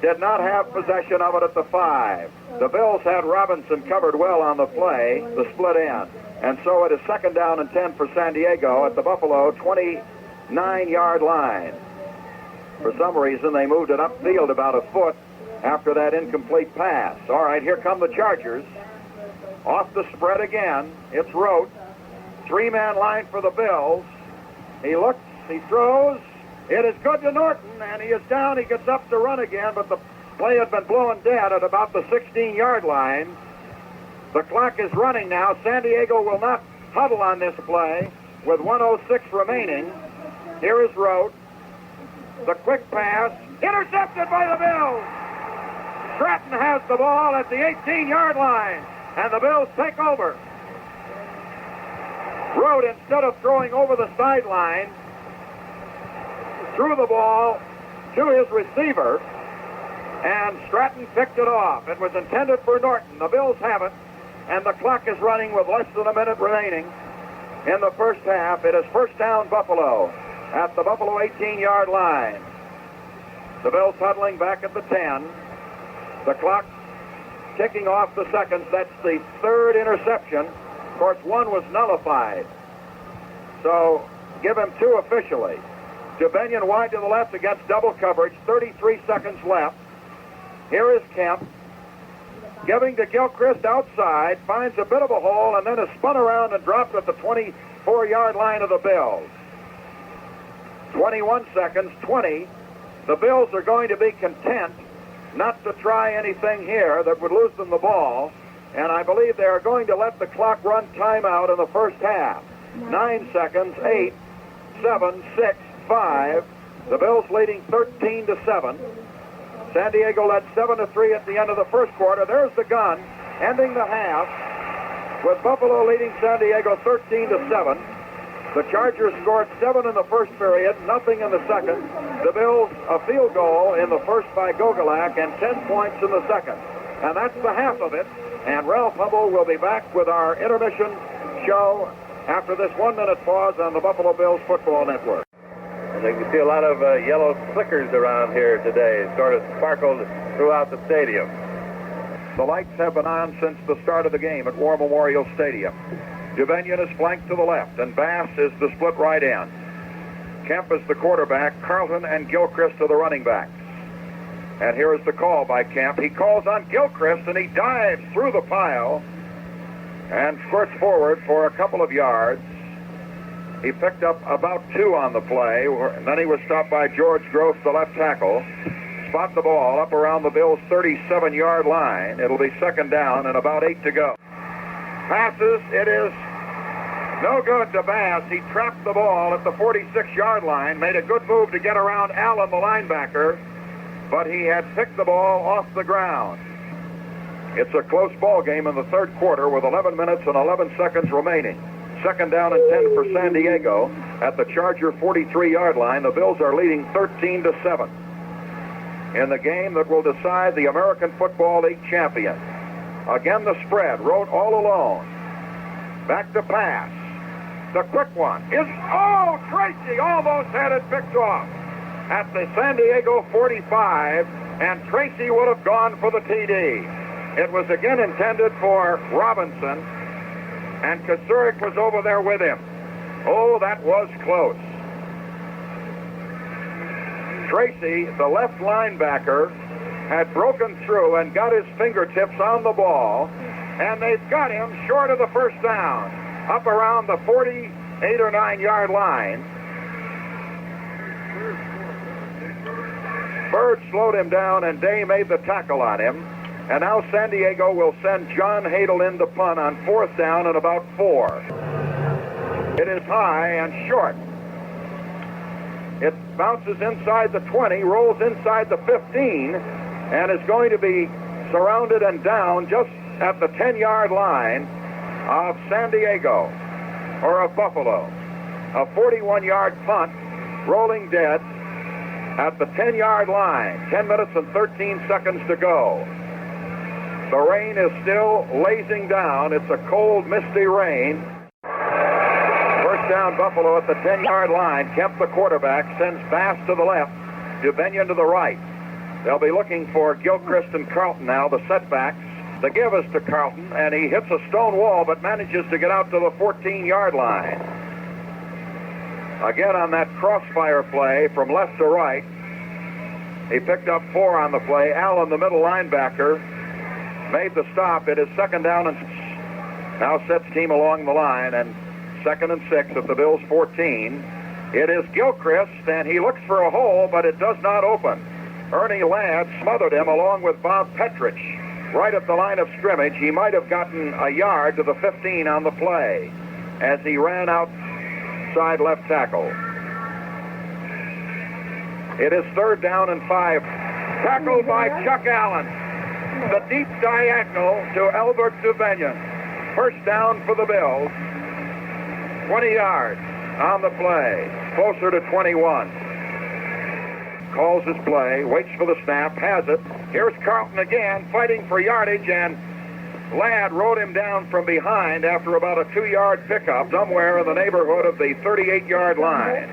did not have possession of it at the 5. The Bills had Robinson covered well on the play, the split end. And so it is second down and 10 for San Diego at the Buffalo 29-yard line. For some reason, they moved it upfield about a foot after that incomplete pass. All right, here come the Chargers. Off the spread again. It's Rote. Three-man line for the Bills. He looks, he throws. It is good to Norton, and he is down. He gets up to run again, but the play had been blown dead at about the 16-yard line. The clock is running now. San Diego will not huddle on this play with 1:06 remaining. Here is Rote. The quick pass. Intercepted by the Bills. Stratton has the ball at the 18-yard line, and the Bills take over. Rote, instead of throwing over the sideline, threw the ball to his receiver, and Stratton picked it off. It was intended for Norton. The Bills have it, and the clock is running with less than a minute remaining in the first half. It is first down Buffalo at the Buffalo 18-yard line. The Bills huddling back at the 10. The clock ticking off the seconds. That's the third interception. Of course, one was nullified. So give him two officially. Jubenian wide to the left against double coverage. 33 seconds left. Here is Kemp. Giving to Gilchrist outside. Finds a bit of a hole and then is spun around and dropped at the 24-yard line of the Bills. 21 seconds, 20. The Bills are going to be content not to try anything here that would lose them the ball. And I believe they are going to let the clock run timeout in the first half. 9 seconds, 8, 7, 6, 5. The Bills leading 13-7. San Diego led 7-3 at the end of the first quarter. There's the gun, ending the half, with Buffalo leading San Diego 13-7. The Chargers scored 7 in the first period, nothing in the second. The Bills a field goal in the first by Gogolak and 10 points in the second. And that's the half of it. And Ralph Hubble will be back with our intermission show after this 1-minute pause on the Buffalo Bills Football Network. And you can see a lot of yellow flickers around here today. It sort of sparkled throughout the stadium. The lights have been on since the start of the game at War Memorial Stadium. Jubenian is flanked to the left, and Bass is the split right end. Kemp is the quarterback. Carlton and Gilchrist are the running backs. And here is the call by Kemp. He calls on Gilchrist, and he dives through the pile and squirts forward for a couple of yards. He picked up about 2 on the play, and then he was stopped by George Gross, the left tackle. Spot the ball up around the Bills' 37-yard line. It'll be second down and about 8 to go. Passes. It is no good to Bass. He trapped the ball at the 46-yard line, made a good move to get around Allen, the linebacker, but he had picked the ball off the ground. It's a close ball game in the third quarter with 11 minutes and 11 seconds remaining. Second down and 10 for San Diego at the Charger 43-yard line. The Bills are leading 13-7 in the game that will decide the American Football League champion. Again, the spread, wrote all alone. Back to pass. The quick one is, Tracy almost had it picked off at the San Diego 45, and Tracy would have gone for the TD. It was again intended for Robinson, and Kasurik was over there with him. Oh, that was close. Tracy, the left linebacker, had broken through and got his fingertips on the ball, and they've got him short of the first down, up around the 48 or 9-yard line. Bird slowed him down, and Day made the tackle on him. And now San Diego will send John Hadel in to punt on fourth down and about 4. It is high and short. It bounces inside the 20, rolls inside the 15, and is going to be surrounded and down just at the 10-yard line of San Diego, or of Buffalo. A 41-yard punt, rolling dead at the 10-yard line. 10 minutes and 13 seconds to go. The rain is still lazing down. It's a cold, misty rain. First down, Buffalo at the 10-yard line. Kemp, the quarterback, sends Bass to the left, Dubinion to the right. They'll be looking for Gilchrist and Carlton now, the setbacks. The give is to Carlton, and he hits a stone wall but manages to get out to the 14-yard line. Again on that crossfire play from left to right. He picked up 4 on the play. Allen, the middle linebacker, made the stop. It is second down and now sets team along the line, and 2nd and 6 at the Bills' 14. It is Gilchrist, and he looks for a hole, but it does not open. Ernie Ladd smothered him along with Bob Petrich right at the line of scrimmage. He might have gotten a yard to the 15 on the play as he ran outside left tackle. It is third down and 5. Tackled by Chuck Allen. The deep diagonal to Albert Dubinion. First down for the Bills. 20 yards on the play. Closer to 21. Calls his play, waits for the snap, has it. Here's Carlton again, fighting for yardage, and Ladd rode him down from behind after about a 2-yard pickup somewhere in the neighborhood of the 38-yard line.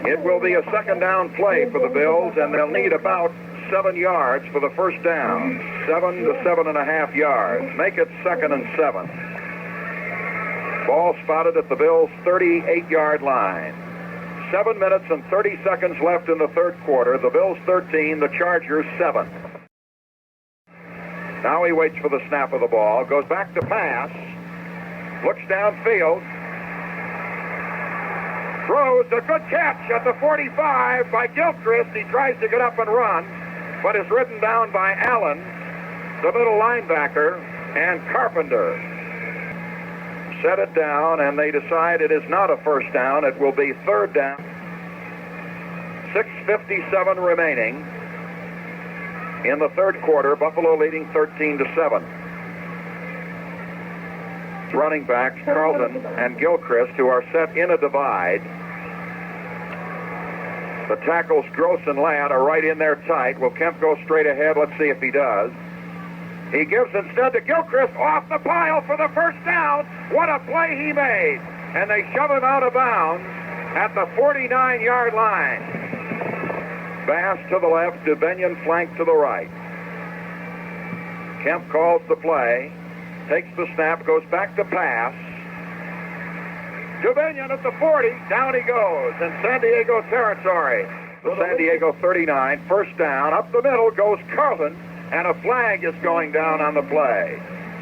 It will be a second down play for the Bills, and they'll need about 7 yards for the first down. 7 to 7.5 yards. Make it 2nd and 7. Ball spotted at the Bills' 38-yard line. 7 minutes and 30 seconds left in the third quarter. The Bills 13, the Chargers 7. Now he waits for the snap of the ball, goes back to pass, looks downfield, throws a good catch at the 45 by Gilchrist. He tries to get up and run, but is ridden down by Allen, the middle linebacker, and Carpenter. Set it down, and they decide it is not a first down. It will be third down. 6:57 remaining in the third quarter. Buffalo leading 13-7. Running backs Carlton and Gilchrist, who are set in a divide. The tackles Gross and Ladd are right in there tight. Will Kemp go straight ahead? Let's see if he does. He gives instead to Gilchrist off the pile for the first down. What a play he made. And they shove him out of bounds at the 49-yard line. Bass to the left, Dubinion flank to the right. Kemp calls the play, takes the snap, goes back to pass. Dubinion at the 40, down he goes in San Diego territory. The San Diego 39, first down. Up the middle goes Carlton, and a flag is going down on the play.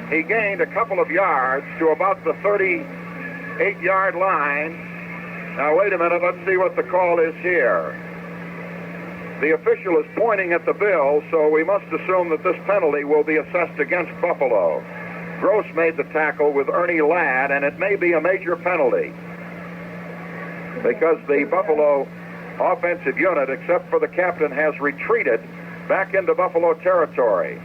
He gained a couple of yards to about the 38-yard line. Now, wait a minute. Let's see what the call is here. The official is pointing at the Bills, so we must assume that this penalty will be assessed against Buffalo. Gross made the tackle with Ernie Ladd, and it may be a major penalty because the Buffalo offensive unit, except for the captain, has retreated back into Buffalo territory.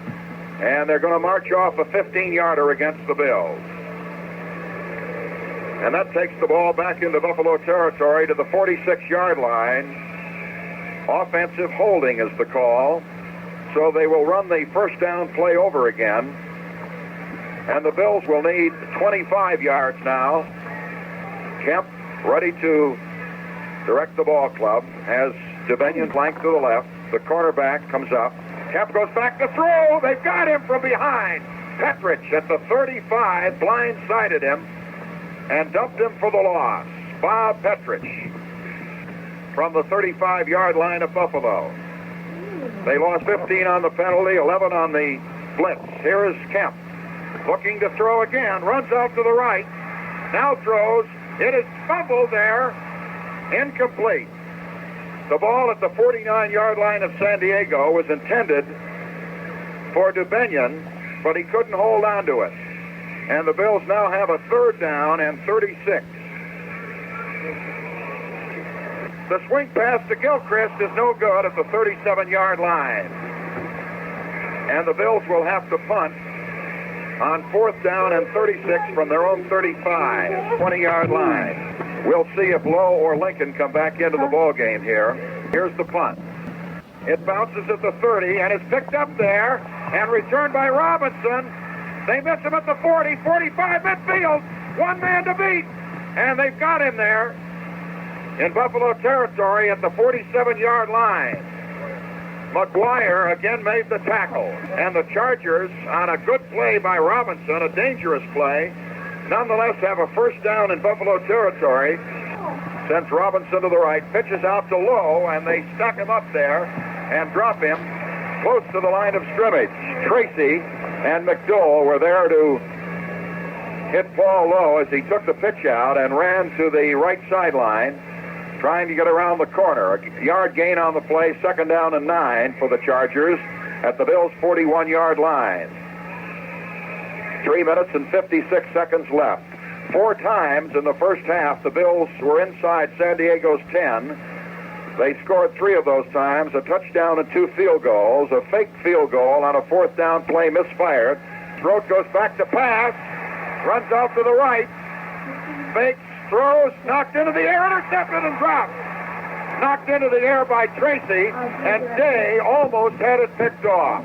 And they're going to march off a 15-yarder against the Bills. And that takes the ball back into Buffalo territory to the 46-yard line. Offensive holding is the call. So they will run the first down play over again. And the Bills will need 25 yards now. Kemp ready to direct the ball club. Has Dubenion flanked to the left. The cornerback comes up. Kemp goes back to throw. They've got him from behind. Petrich at the 35 blindsided him and dumped him for the loss. Bob Petrich from the 35-yard line of Buffalo. They lost 15 on the penalty, 11 on the blitz. Here is Kemp looking to throw again. Runs out to the right. Now throws. It is fumbled there. Incomplete. The ball at the 49-yard line of San Diego was intended for Dubenion, but he couldn't hold on to it. And the Bills now have a third down and 36. The swing pass to Gilchrist is no good at the 37-yard line. And the Bills will have to punt on fourth down and 36 from their own 35, 20-yard line. We'll see if Lowe or Lincoln come back into the ball game here. Here's the punt. It bounces at the 30 and is picked up there and returned by Robinson. They miss him at the 40, 45 midfield. One man to beat. And they've got him there in Buffalo territory at the 47-yard line. McGuire again made the tackle. And the Chargers, on a good play by Robinson, a dangerous play, nonetheless have a first down in Buffalo territory. Sends Robinson to the right, pitches out to Lowe, and they stuck him up there and drop him close to the line of scrimmage. Tracy and McDowell were there to hit Paul Lowe as he took the pitch out and ran to the right sideline, trying to get around the corner. A yard gain on the play, second down and 9 for the Chargers at the Bills' 41-yard line. 3 minutes and 56 seconds left. 4 times in the first half, the Bills were inside San Diego's 10. They scored 3 of those times, a touchdown and 2 field goals. A fake field goal on a fourth down play misfired. Throat goes back to pass, runs out to the right, fakes, throws, knocked into the air, intercepted and dropped. Knocked into the air by Tracy, and Day almost had it picked off.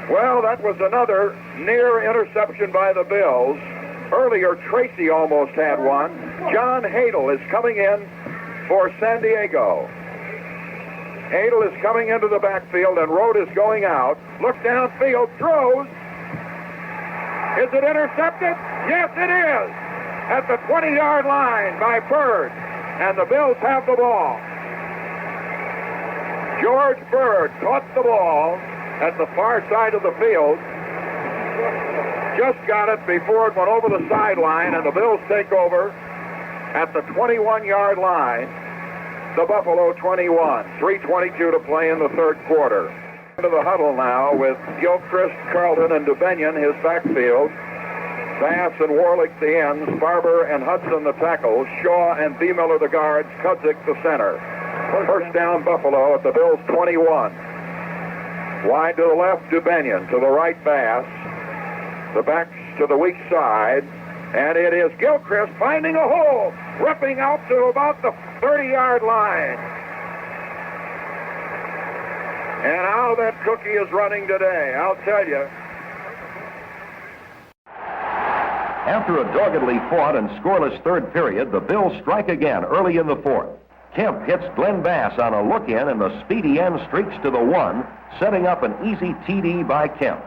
Well, that was another near interception by the Bills. Earlier, Tracy almost had one. John Hadel is coming in for San Diego. Hadel is coming into the backfield, and Road is going out. Look downfield, throws. Is it intercepted? Yes, it is. At the 20-yard line by Bird, and the Bills have the ball. George Bird caught the ball at the far side of the field. Just got it before it went over the sideline, and the Bills take over at the 21-yard line. The Buffalo 21. 3:22 to play in the third quarter. Into the huddle now with Gilchrist, Carlton, and Dubenion, his backfield. Bass and Warlick the ends, Barber and Hudson the tackles, Shaw and B. Miller the guards, Kudzik the center. First down Buffalo at the Bills' 21. Wide to the left, Dubenion. To the right, Bass. The backs to the weak side. And it is Gilchrist finding a hole, ripping out to about the 30-yard line. And how that cookie is running today, I'll tell you. After a doggedly fought and scoreless third period, the Bills strike again early in the fourth. Kemp hits Glenn Bass on a look-in, and the speedy end streaks to the 1, setting up an easy TD by Kemp.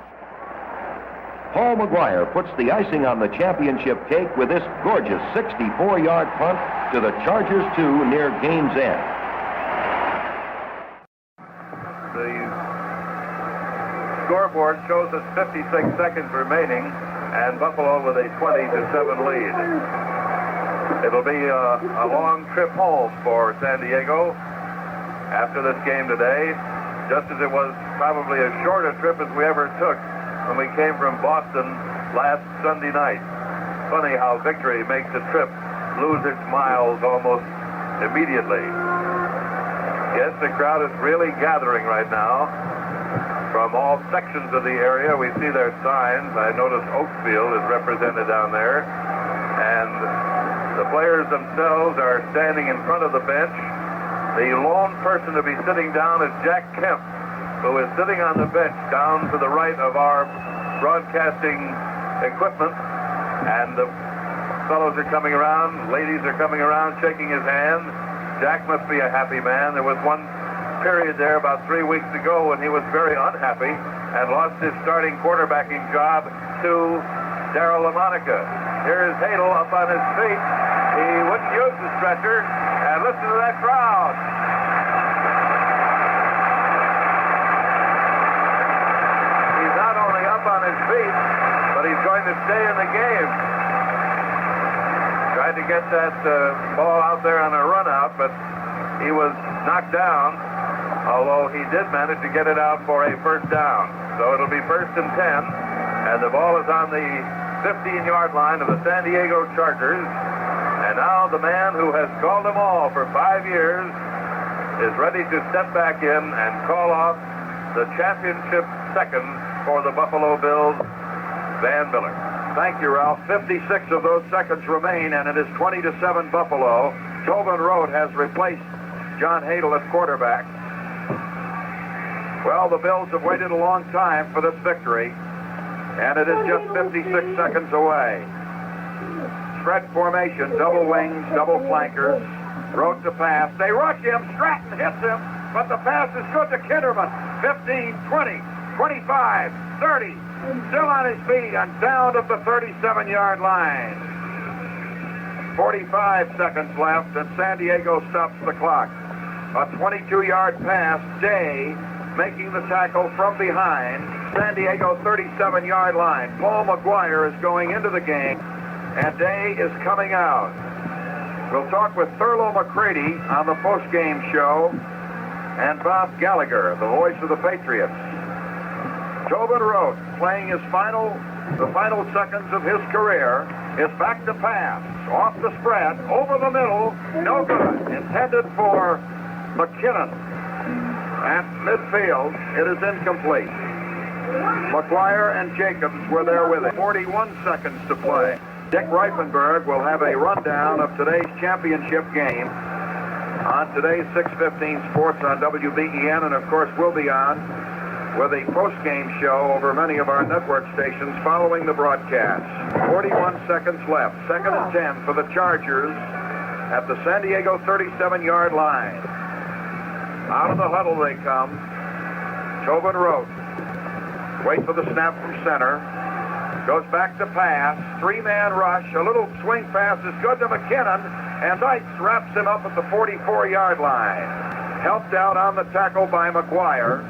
Paul McGuire puts the icing on the championship cake with this gorgeous 64-yard punt to the Chargers 2 near game's end. The scoreboard shows us 56 seconds remaining, and Buffalo with a 20-7 lead. It'll be a long trip home for San Diego after this game today, just as it was probably as short a trip as we ever took when we came from Boston last Sunday night. Funny how victory makes a trip lose its miles almost immediately. Yes, the crowd is really gathering right now from all sections of the area. We see their signs. I notice Oakfield is represented down there. And the players themselves are standing in front of the bench. The lone person to be sitting down is Jack Kemp, who is sitting on the bench down to the right of our broadcasting equipment. And the fellows are coming around, ladies are coming around, shaking his hand. Jack must be a happy man. There was one period there about 3 weeks ago when he was very unhappy and lost his starting quarterbacking job to Darryl LaMonica. Here is Hadel up on his feet. He wouldn't use the stretcher, and listen to that crowd. He's not only up on his feet, but he's going to stay in the game. Tried to get that ball out there on a run out, but he was knocked down, although he did manage to get it out for a first down. So it'll be 1st and 10, and the ball is on the 15-yard line of the San Diego Chargers. And now the man who has called them all for 5 years is ready to step back in and call off the championship second for the Buffalo Bills, Van Miller. Thank you, Ralph. 56 of those seconds remain, and it is 20-7 Buffalo. Tobin Rote has replaced John Hadel at quarterback. Well, the Bills have waited a long time for this victory, and it is just 56 seconds away. Spread formation, double wings, double flankers. Rote to pass. They rush him. Stratton hits him, but the pass is good to Kinderman. 15, 20, 25, 30. Still on his feet and down at the 37-yard line. 45 seconds left, and San Diego stops the clock. A 22-yard pass. Day making the tackle from behind. San Diego 37-yard line. Paul McGuire is going into the game, and Day is coming out. We'll talk with Thurlow McCready on the post-game show, and Bob Gallagher, the voice of the Patriots. Tobin Rote, playing the final seconds of his career, is back to pass. Off the spread, over the middle, no good. Intended for McKinnon. At midfield, it is incomplete. McGuire and Jacobs were there with him. 41 seconds to play. Dick Reifenberg will have a rundown of today's championship game on today's 6:15 Sports on WBEN, and of course we'll be on with a post-game show over many of our network stations following the broadcast. 41 seconds left. 2nd and 10 for the Chargers at the San Diego 37-yard line. Out of the huddle they come. Tobin Rote. Wait for the snap from center. Goes back to pass. 3-man rush. A little swing pass is good to McKinnon, and Dykes wraps him up at the 44-yard line. Helped out on the tackle by McGuire.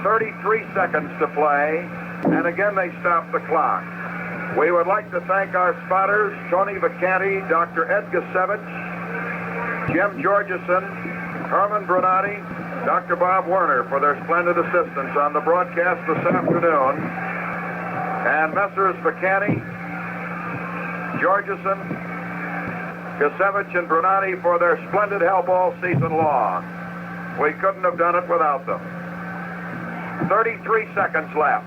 33 seconds to play, and again they stop the clock. We would like to thank our spotters, Tony Vacanti, Dr. Ed Gusevich, Jim Georgeson, Herman Brunati, Dr. Bob Werner for their splendid assistance on the broadcast this afternoon, and Messrs. Vacanti, Georgeson, Gusevich, and Brunati for their splendid help all season long. We couldn't have done it without them. 33 seconds left.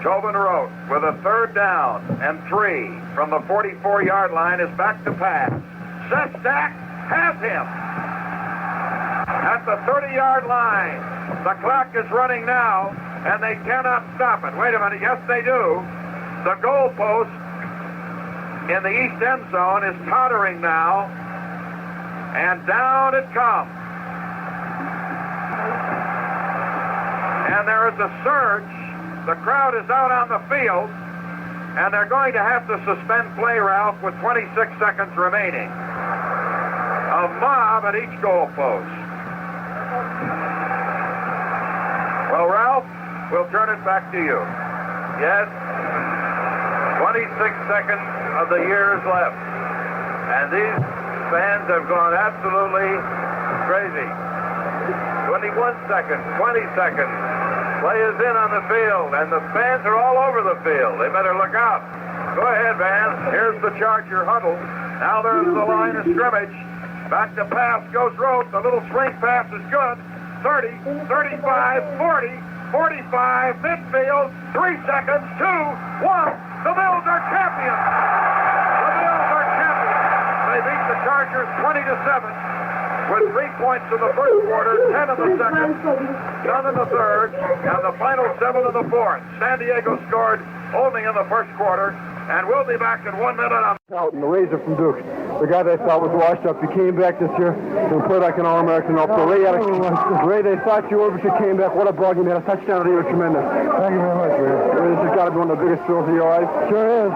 Tobin Rote with a 3rd down and 3 from the 44-yard line is back to pass. Sestak has him at the 30-yard line. The clock is running now, and they cannot stop it. Wait a minute. Yes, they do. The goalpost in the east end zone is tottering now, and down it comes. And there is a surge. The crowd is out on the field, and they're going to have to suspend play, Ralph, with 26 seconds remaining. A mob at each goalpost. Well, Ralph, we'll turn it back to you. Yes, 26 seconds of the year is left, and these fans have gone absolutely crazy. 21 seconds, 20 seconds, Play is in on the field, and the fans are all over the field. They better look out. Go ahead, Van. Here's the Charger huddle. Now there's the line of scrimmage. Back to pass goes Rote. The little swing pass is good. 30, 35, 40, 45, midfield, 3 seconds, 2, 1. The Bills are champions. The Bills are champions. They beat the Chargers 20-7 with 3 points in the first quarter, 10 in the second, none in the third, and the final 7 in the fourth. San Diego scored only in the first quarter, and we'll be back in 1 minute on Out, the Razor from Duke. The guy they thought was washed up. He came back this year and played like an All-American. Ray, they thought you were, but you came back. What a ball game. You had a touchdown today. It was tremendous. Thank you very much, Ray. This has got to be one of the biggest thrills of your life. Sure is.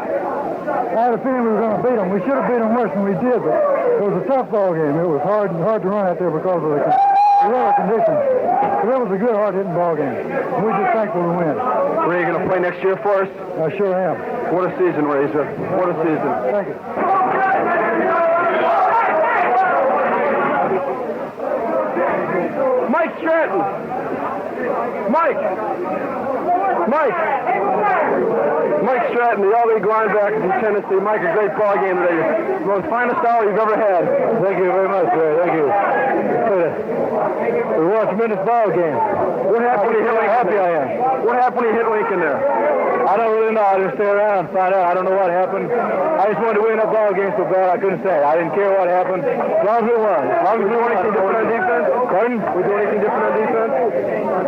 I had a feeling we were going to beat them. We should have beat them worse than we did, but it was a tough ball game. It was hard to run out there because of the weather conditions. But it was a good, hard-hitting ball game. And we're just thankful to win. Ray, you going to play next year for us? I sure am. What a season, Razor. What a season. Thank you. Mike Stratton. Mike Stratton, the All-League linebacker from Tennessee. Mike, a great ball game today. The most finest hour you've ever had. Thank you very much, Ray. Thank you. It was a tremendous ball game. What happened when you hit Lincoln? Happy I am. What happened when you hit Lincoln there? I don't really know. I just stay around and find out. I don't know what happened. I just wanted to win that ball game so bad I couldn't say. I didn't care what happened. As long as we won. As long as we do anything different on defense. Pardon? We do anything different on defense?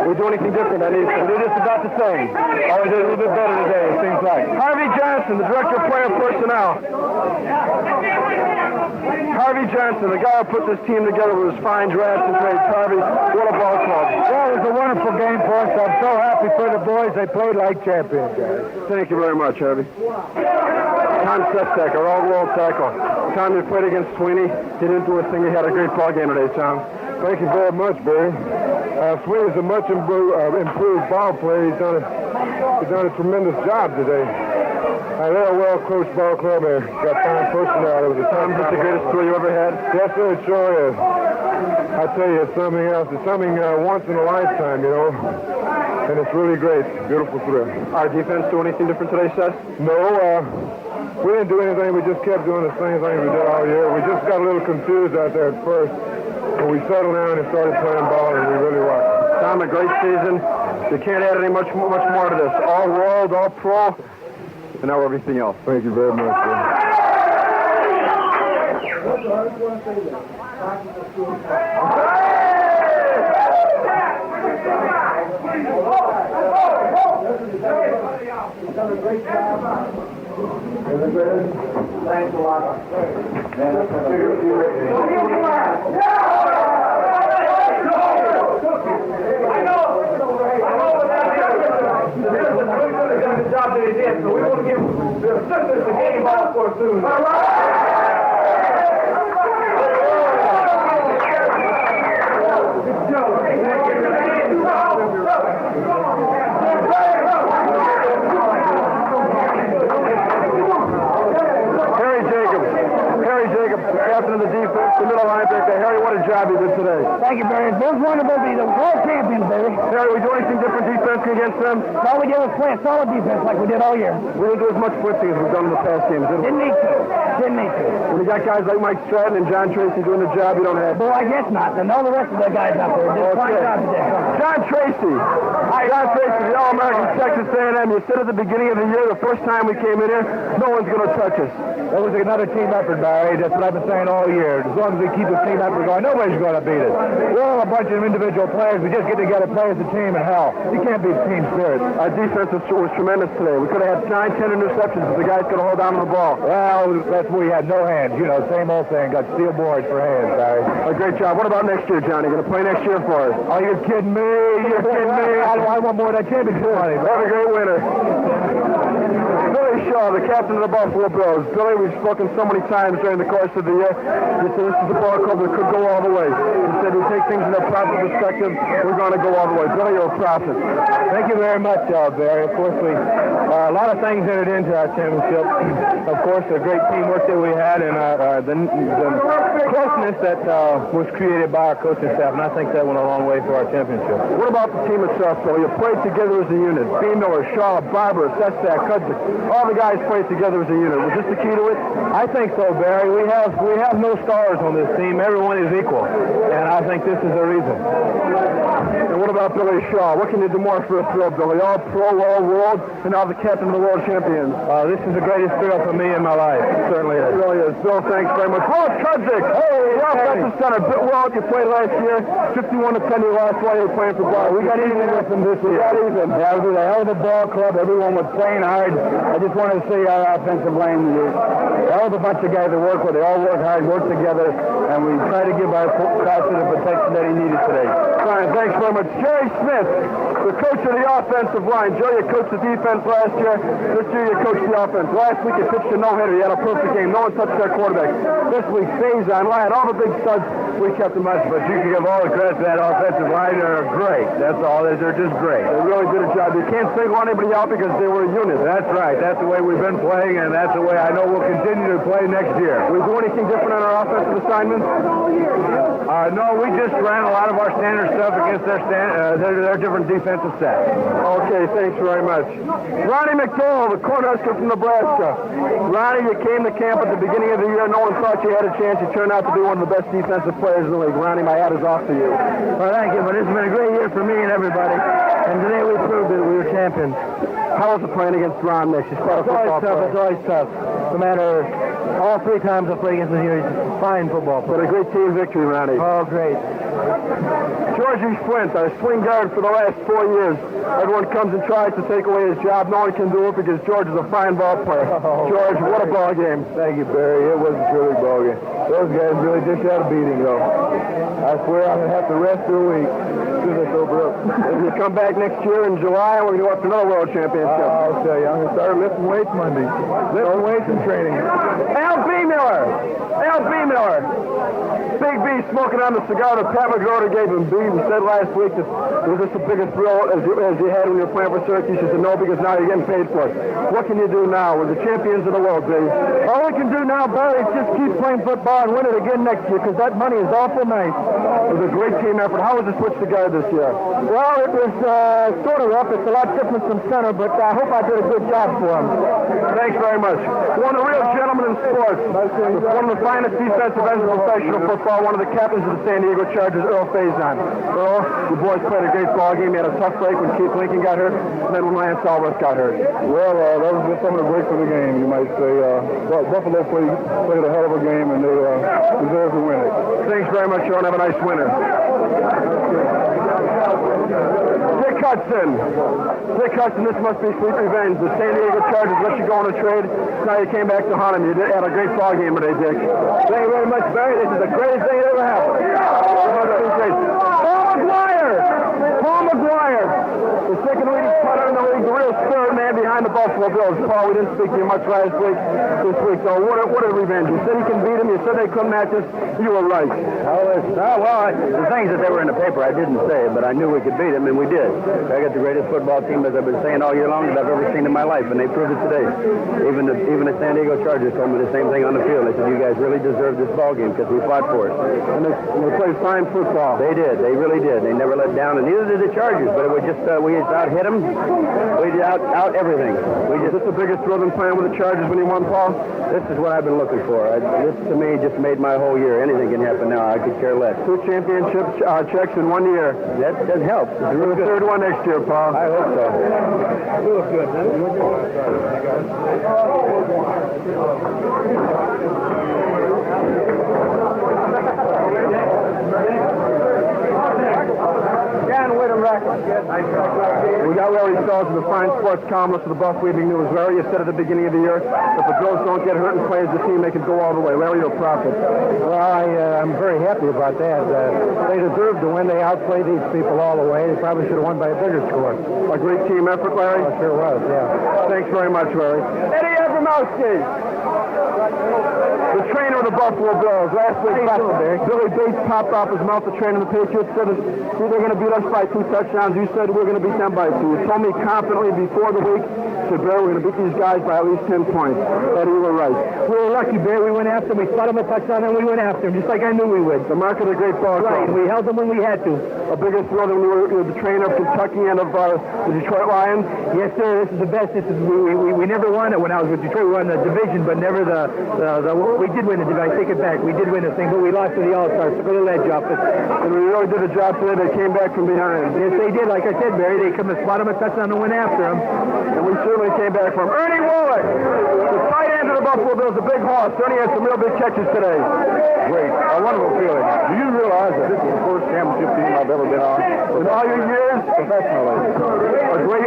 We do anything different on defense. We do just about the same. Always did a little bit better today, it seems like. Harvey Johnson, the director of player personnel. Harvey Johnson, the guy who put this team together with his fine drafts and trades. Harvey, what a ball club. Well, it was a wonderful game for us. I'm so happy for the boys. They played like champions, guys. Thank you very much, Harvey. Tom Sestak, our all-world tackle. Tom, you played against Sweeney. He didn't do a thing. He had a great ball game today, Tom. Thank you very much, Barry. Sweeney's a much improved ball player. He's done a tremendous job today. They're a well-coached ball club. They got fine personnel. It was a time. Is this the greatest tour you ever had? Yes, sir, it sure is. I tell you, it's something else. It's something once in a lifetime, you know. And it's really great. Beautiful thrill. Our defense do anything different today, Seth? No, we didn't do anything. We just kept doing the same thing we did all year. We just got a little confused out there at first. But we settled down and started playing ball, and we really rocked. Tom, a great season. You can't add any much more to this. All world, all pro, and now everything else. Thank you very much, sir. Done a great job. Thanks a lot. The job that he did, so we want to give the assistants the game ball for soon. All right. Captain of the defense, the middle linebacker. Harry, what a job you did today. Thank you, Barry. It was wonderful to be the world champions, Barry. Harry, we do anything different defense against them? All we did was play a solid defense like we did all year. We didn't do as much blitzing as we've done in the past games, did we? Didn't need to. When you got guys like Mike Stratton and John Tracy doing the job, you don't have. Well, I guess not. And all the rest of the guys out there did a fine job today. John Tracy. John Tracy, the All-American Texas A&M. You said at the beginning of the year, the first time we came in here, no one's going to touch us. That was another team effort, Barry. That's what I've been saying all year. As long as we keep the team effort going, nobody's going to beat us. We're all a bunch of individual players. We just get together, play as a team, and hell, you can't beat team spirit. Our defense was tremendous today. We could have had 9-10 interceptions if the guys could have held on to the ball. Well, that's where we had no hands. You know, same old thing. Got steel boards for hands, Barry. A great job. What about next year, Johnny? Going to play next year for us? Oh, you're kidding me. You're kidding me. I want more of that championship money. Have a great winter. Billy Shaw, the captain of the Buffalo Bills. Billy, we've spoken so many times during the course of the year. He said this is a ball club that could go all the way. He said we take things in a proper perspective. We're going to go all the way. Billy, you're a prophet. Thank you very much, Barry. Of course, a lot of things entered into our championship. Of course, the great teamwork that we had and the closeness defense that was created by our coaching staff, and I think that went a long way for our championship. What about the team itself, though? You played together as a unit. B. Miller, Shaw, Barber, Sestak, Kudzik, all the guys played together as a unit. Was this the key to it? I think so, Barry. We have no stars on this team. Everyone is equal, and I think this is the reason. And what about Billy Shaw? What can you do more for a thrill, Billy? All pro, all world, and now the captain of the world champions. This is the greatest thrill for me in my life. It certainly is. It really is. Bill, thanks very much. Ross Kudzik! Hey, the offensive center. Well, you played last year. 51-10 your last while you were playing for Ball. We got even with them this year. We got even. Yeah, it was a hell of a ball club. Everyone was playing hard. I just wanted to see our offensive line. A hell of a bunch of guys that work with. They all work hard, work together, and we try to give our Carson the protection that he needed today. Fine, thanks very much. Jerry Smith, the coach of the offensive line. Joe, you coached the defense last year. This year you coached the offense. Last week you pitched a no-hitter. You had a perfect game. No one touched their quarterback. This week, Faison, Lyon, all the big studs, we kept them much, but you can give all the credit to that offensive line. They're great. That's all. They're just great. They really did a job. You can't single anybody out because they were a unit. That's right. That's the way we've been playing, and that's the way I know we'll continue to play next year. We do anything different on our offensive assignments? No, we just ran a lot of our standard stuff against their different defensive sets. Okay, thanks very much. Ronnie McDowell, the Cornhusker from Nebraska. Ronnie, you came to camp at the beginning of the year. No one thought you had a chance. You turned out to be one of the best defensive players in the league. Ronnie, my hat is off to you. Well, thank you, but it's been a great year for me and everybody. And today we proved that we were champions. How was it playing against Ron Mix? He's quite a football player. It's always tough. No matter, all 3 times I played against him here, he's a fine football player. But a great team victory, Ronnie. Oh, great. Georgie Flint, our swing guard for the last 4 years. Everyone comes and tries to take away his job. No one can do it because George is a fine ball player. George, what a ball game. Thank you, Barry. It was a terrific ball game. Those guys really dished out a beating, though. I swear I'm going to have to rest for a week. As sober up. If you come back next year in July, we're going to go up to another world championship. I'll tell you, I'm going to start lifting weights Monday. Lifting weights and training. Al B. Miller. Al B. Miller. Big B smoking on the cigar that Pat McGroder gave him. B, we said last week that was this the biggest thrill as you had when you were playing for Syracuse? He said no, because now you're getting paid for it. What can you do now? We're the champions of the world, B. All we can do now, Barry, is just keep playing football and win it again next year, because that money is awful nice. It was a great team effort. How was the switch together this year? Well, it was sort of rough. It's a lot different from center, but I hope I did a good job for him. Thanks very much. One of the real gentlemen in sports. One of the finest defensive ends of professional football. One of the captains of the San Diego Chargers, Earl Faison. Earl, the boys played a great ball game. He had a tough break when Keith Lincoln got hurt, and then when Lance Alvarez got hurt. Well, that was just some of the breaks of the game, you might say. Buffalo played a hell of a game, and they deserved to win it. Thanks very much, Earl. Have a nice winter. Dick Hudson. Dick Hudson, this must be sweet revenge. The San Diego Chargers let you go on a trade. Now you came back to hunt him. You had a great ball game today, Dick. Thank you very much, Barry. This is the greatest thing that ever happened. Paul McGuire. The second leading punter in the league, the real spirit man behind the Buffalo Bills. Paul, we didn't speak to you much last week. This week, so what a revenge. You said he can beat him. You said they couldn't match us. You were right. The things that they were in the paper, I didn't say, but I knew we could beat them, and we did. I got the greatest football team, as I've been saying all year long, that I've ever seen in my life, and they proved it today. Even the San Diego Chargers told me the same thing on the field. They said, you guys really deserve this ball game because we fought for it. And they played fine football. They did. They really did. They never let down, and neither did the Chargers, but it was just, we just out-hit them. We did out everything. Is this the biggest thrill in playing with the Chargers when you won, Paul? This is what I've been looking for. This, to me, just made my whole year. Anything can happen now. I could care less. 2 championship checks in 1 year. That does help. It's the third one next year, Paul. I hope so. You look good, man. We got Larry Stolz, the fine sports columnist of the Buffalo Evening News. Larry, you said at the beginning of the year, if the girls don't get hurt and play as a team, they can go all the way. Larry, you're a prophet. Well, I'm very happy about that. They deserve to win. They outplayed these people all the way. They probably should have won by a bigger score. A great team effort, Larry? Oh, sure was, yeah. Thanks very much, Larry. Eddie Abramowski. The trainer of the Buffalo Bills. Last week, Billy Bates popped off his mouth, the trainer of the Patriots, said that they're going to beat us by 2 touchdowns. You said we're going to beat them by 2. You told me confidently before the week, said, Barry, we're going to beat these guys by at least 10 points. Eddie, you were right. We were lucky, Barry. We went after them. We spot them a touchdown, and we went after them, just like I knew we would. The mark of the great ball. Right. We held them when we had to. A bigger thrill than you were the trainer of Kentucky and of the Detroit Lions? Yes, sir. This is the best. We never won it when I was with Detroit. We won the division, but never we did win the division. I take it back. We did win the thing, but we lost to the All-Stars. Took a little edge off us. And we really did a job today. They came back from behind. Yes, they did. Like I said, Barry, they come to spot them a touchdown and went after them. And we certainly came back from Ernie Woolley, the tight end of the Buffalo Bills, a big horse. Ernie had some real big catches today. Great. A wonderful feeling. Do you realize that this is the first championship team I've ever been on? In all your years? Professionally.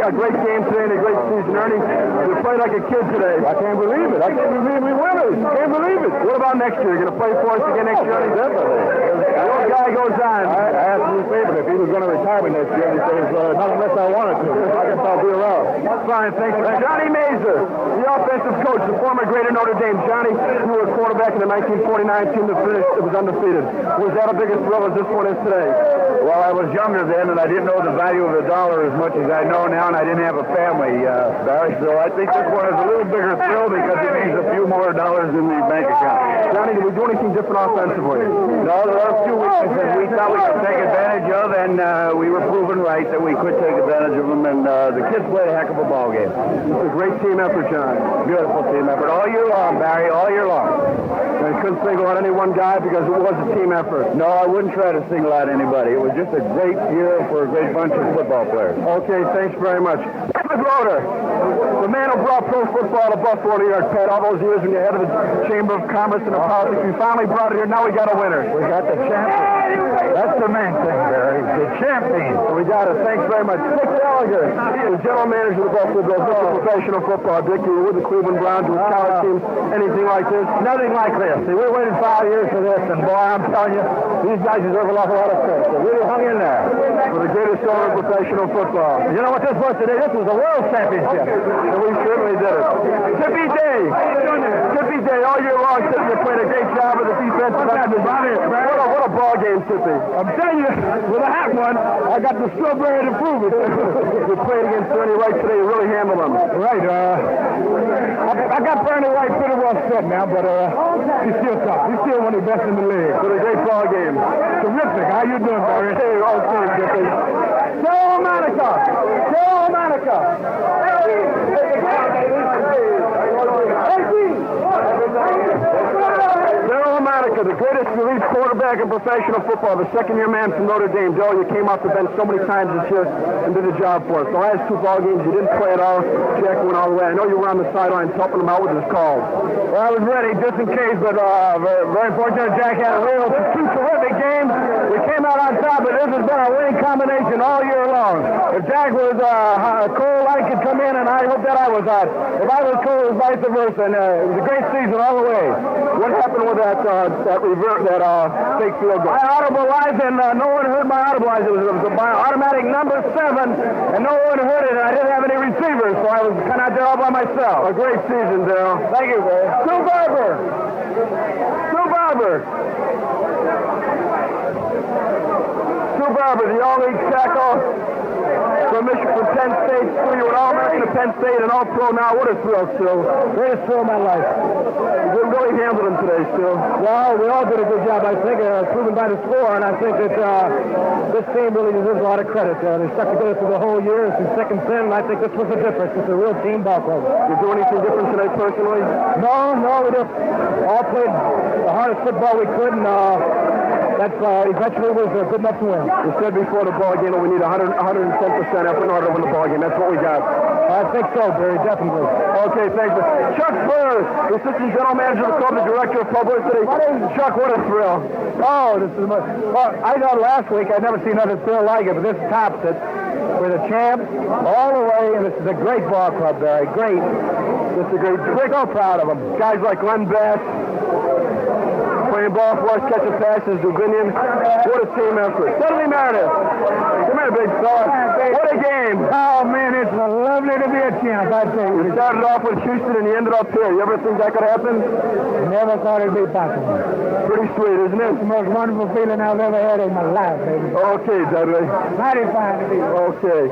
A great game today and a great season. Ernie, you played like a kid today. I can't believe it. I can't believe we winners. Can't believe it. What about next year? You going to play for us again next year? Definitely. The old guy goes on. I asked Bruce Saban if he was going to retire me next year, and he says, not unless I wanted to. I guess I'll be around. Fine, thanks. Johnny Mazer, the offensive coach, the former greater Notre Dame. Johnny, you were a quarterback in the 1949 team that finished. It was undefeated. Was that a bigger thrill as this one is today? Well, I was younger then, and I didn't know the value of the dollar as much as I know now, and I didn't have a family, Barry. So I think this one is a little bigger thrill because it means a few more dollars in the bank account. Johnny, did we do anything different offensively? No, there are a few weaknesses we thought we could take advantage of, and we were proven right that we could take advantage of them, and the kids played a heck of a ball game. It's a great team effort, John. Beautiful team effort. All year long, Barry, all year long. And couldn't single out any one guy because it was a team effort. No, I wouldn't try to single out anybody. It was just a great year for a great bunch of football players. Okay, thanks very much. David Roeder, the man who brought pro football to Buffalo, New York, Pat, all those years when you're head of the Chamber of Commerce and the politics. We finally brought it here. Now we got a winner. We got the champion. That's the main thing, Barry. The champion. We got it. Thanks very much. Dick Gallagher, the general manager of the Buffalo Bills, professional football. Dick, you were with the Cleveland Browns, you were with college teams. Anything like this? Nothing like this. See, we waited 5 years for this, and boy, I'm telling you, these guys deserve a lot of credit. They really hung in there. For the greatest story of professional football. You know what this was today? This was a world championship. And we certainly did it. Tippy Day. Tippy Day all year long. Tippy, you played a great job with the defense. What a ball game, Tippy. I'm telling you, with a hat one, I got the strawberry to prove it. You played against Bernie Wright today. You really handled him. Right. I got Bernie Wright pretty well set now, but he's still tough. He's still one of the best in the league. What a great ball game. Terrific. How you doing, Barry? Okay, Tippy. Joe Monica. Daryl Monica, the greatest elite quarterback in professional football, the second-year man from Notre Dame. Daryl, you came off the bench so many times this year and did the job for us. The last 2 ball games, you didn't play at all. Jack went all the way. I know you were on the sidelines helping him out with his calls. Well, I was ready just in case, but very fortunate. Jack had a real 2 terrific games. We came out on top, but this has been a winning combination all year long. If Jack was cold, I could come in, and I hope that I was hot. If I was cold, it was vice versa, and it was a great season all the way. What happened with that fake field goal? I audibilized, and no one heard my audibilize. It was my automatic number 7, and no one heard it, and I didn't have any receivers, so I was kind of out there all by myself. A great season, Daryl. Thank you, Barry. Stu Barber, the all-league tackle from Penn State. You were an All-American at Penn State and All-Pro now. What a thrill, Stu. Greatest thrill of my life. You really handled him today, Stu. Well, we all did a good job, I think, proven by the score, and I think that this team really deserves a lot of credit. They stuck together through the whole year. It's in second sin, and I think this was the difference. It's a real team ball club. Did you do anything different today personally? No, we just all played the hardest football we could, and that eventually was good enough to win. You said before the ball game that we need 110% effort in order to win the ball game. That's what we got. I think so, Barry, definitely. Okay, thanks. Chuck Spurs, the assistant general manager of the club, the director of publicity. Chuck, what a thrill. Oh, this is much. Well, I thought last week I'd never seen another thrill like it, but this tops it. We're the champs all the way, and this is a great ball club, Barry. Great. This is a great. We're so proud of them. Guys like Len Bass. playing ball for us, catching passes, Dubinian. What a team effort. Dudley Meredith. Come here, big fella. What a game. Oh, man, it's lovely to be a champ, I tell you. You started off with Houston and you ended up here. You ever think that could happen? Never thought it'd be possible. Pretty sweet, isn't it? It's the most wonderful feeling I've ever had in my life, baby. Okay, Dudley. Mighty fine to be. Okay.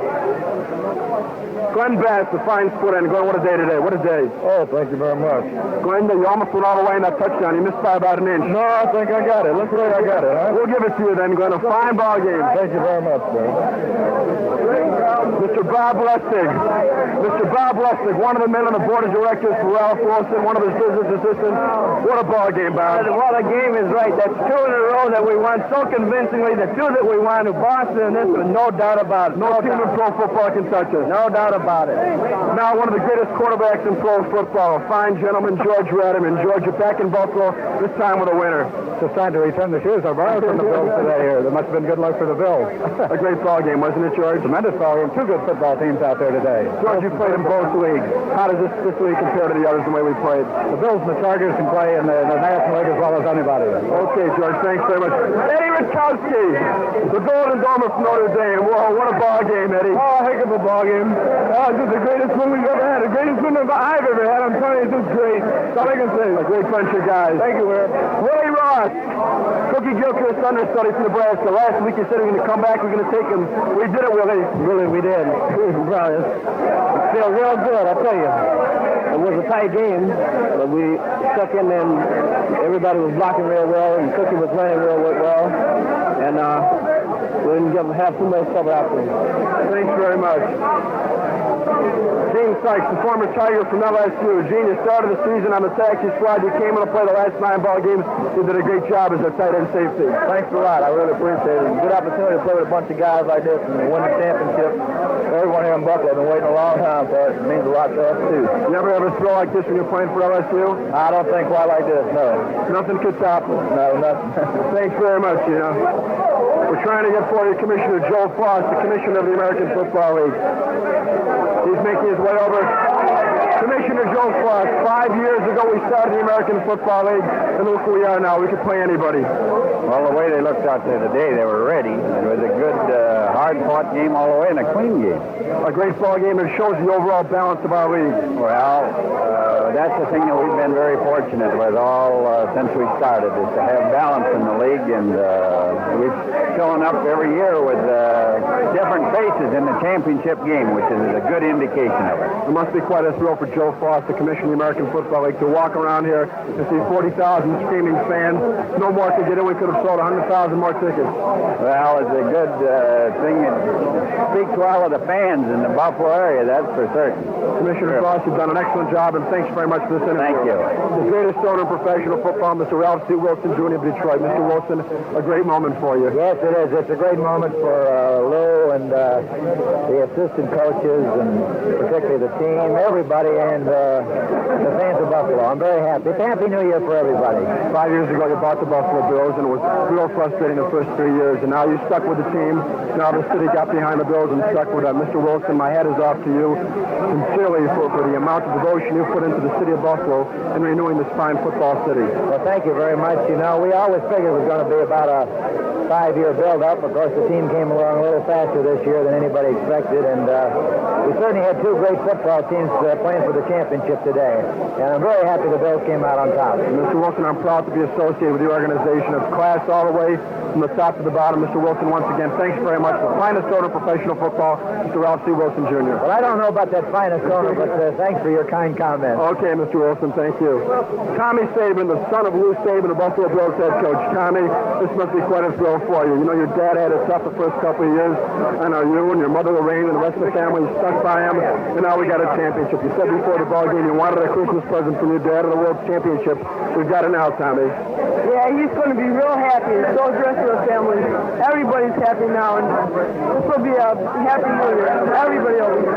Glenn Bass, the fine sport end. Glenn, what a day today. What a day. Oh, thank you very much. Glenn, you almost went all the way in that touchdown. You missed by about an inch. No, I think I got it. Looks like I got it, huh? We'll give it to you then, Glenn. A fine ball game. Thank you very much, sir. Mr. Bob Lustig. Mr. Bob Lustig, one of the men on the board of directors for Ralph Wilson, one of his business assistants. What a ball game, Bob. Well, the game is right. That's 2 in a row that we won so convincingly. The 2 that we won to Boston, and this was no doubt about it. No team in pro football can touch us. No doubt about it. Now, one of the greatest quarterbacks in pro football, a fine gentleman, George Radiman. George, you're back in Buffalo, this time with a winner. Just time to return the shoes I borrowed from the Bills today here. That must have been good luck for the Bills. A great ball game, wasn't it, George? Tremendous ball game. 2 good football teams out there today. George, you played in both leagues. How does this league compare to the others the way we played? The Bills and the Chargers can play in the National League as well as anybody. Okay, George, thanks very much. Eddie Rutkowski, the Golden Domer from Notre Dame. Whoa, what a ball game, Eddie. Oh, heck of a ball game. This is the greatest one we've ever had. The greatest one I've ever had. I'm telling you, this is great. That's all I can say. A great bunch of guys. Thank you, Will. Willie Ross, Cookie Gilchrist understudy from Nebraska. Last week you said we were going to come back. We're going to take him. We did it, Willie. Really, we did. Brilliant. It feels real good, I tell you. It was a tight game, but we stuck in and everybody was blocking real well, and Cookie was running real well, and we didn't have too much trouble after him. Thanks very much. Gene Sykes, the former Tiger from LSU. Gene, you started the season on the taxi squad. You came in to play the last 9 ball games. You did a great job as a tight end safety. Thanks a lot. I really appreciate it. Good opportunity to play with a bunch of guys like this and win the championship. Everyone here in Buffalo has been waiting a long time for it. It means a lot to us, too. You ever have a throw like this when you're playing for LSU? I don't think quite like this, no. Nothing could top it. No, nothing. Thanks very much, you know. We're trying to get for you Commissioner Joe Foss, the Commissioner of the American Football League. He's making his way over. Commissioner Joe Foss, 5 years ago we started the American Football League, and look who we are now. We can play anybody. Well, the way they looked out there today, they were ready. It was a good, hard-fought game all the way and a clean game. A great ball game. It shows the overall balance of our league. Well, that's the thing that we've been very fortunate with all since we started, is to have balance in the league, and we've shown up every year with different faces in the championship game, which is a good indication of it. It must be quite a thrill for Joe Foss, the Commissioner of the American Football League, to walk around here and see 40,000 screaming fans. No more to get in. We could have sold 100,000 more tickets. Well, it's a good thing. It speaks well of the fans in the Buffalo area, that's for certain. Commissioner Foss, you've done an excellent job, and thanks very much for this interview. Thank you. The greatest owner in professional football, Mr. Ralph C. Wilson, Jr. of Detroit. Mr. Wilson, a great moment for you. Yes, it is. It's a great moment for Lou and the assistant coaches, and particularly the team, everybody, and the fans of Buffalo. I'm very happy. It's a Happy New Year for everybody. 5 years ago, you bought the Buffalo Bills, and it was real frustrating the first 3 years, and now you stuck with the team. Now the city got behind the Bills and stuck with them. Mr. Wilson, my hat is off to you sincerely for the amount of devotion you put into the city of Buffalo in renewing this fine football city. Well, thank you very much. You know, we always figured it was going to be about a 5-year build-up. Of course, the team came along a little faster this year than anybody expected, and we certainly had 2 great football teams playing for the championship today, and I'm very happy the Bills came out on top. Mr. Wilson, I'm proud to be associated with the organization. It's class all the way from the top to the bottom. Mr. Wilson, once again, thanks very much. The finest owner of professional football, Mr. Ralph C. Wilson, Jr. Well, I don't know about that finest owner, but thanks for your kind comments. Okay, Mr. Wilson, thank you. Tommy Saban, the son of Lou Saban, the Buffalo Bills head coach. Tommy, this must be quite a thrill for you. You know, your dad had it tough the first couple of years. I know you and your mother Lorraine and the rest of the family stuck by him, and now we got a championship. You said before the ball game you wanted a Christmas present from your dad and a World Championship. We've got it now, Tommy. Yeah, he's going to be real happy. So is the rest of the family. Everybody's happy now, and this will be a happy New Year. Everybody will be.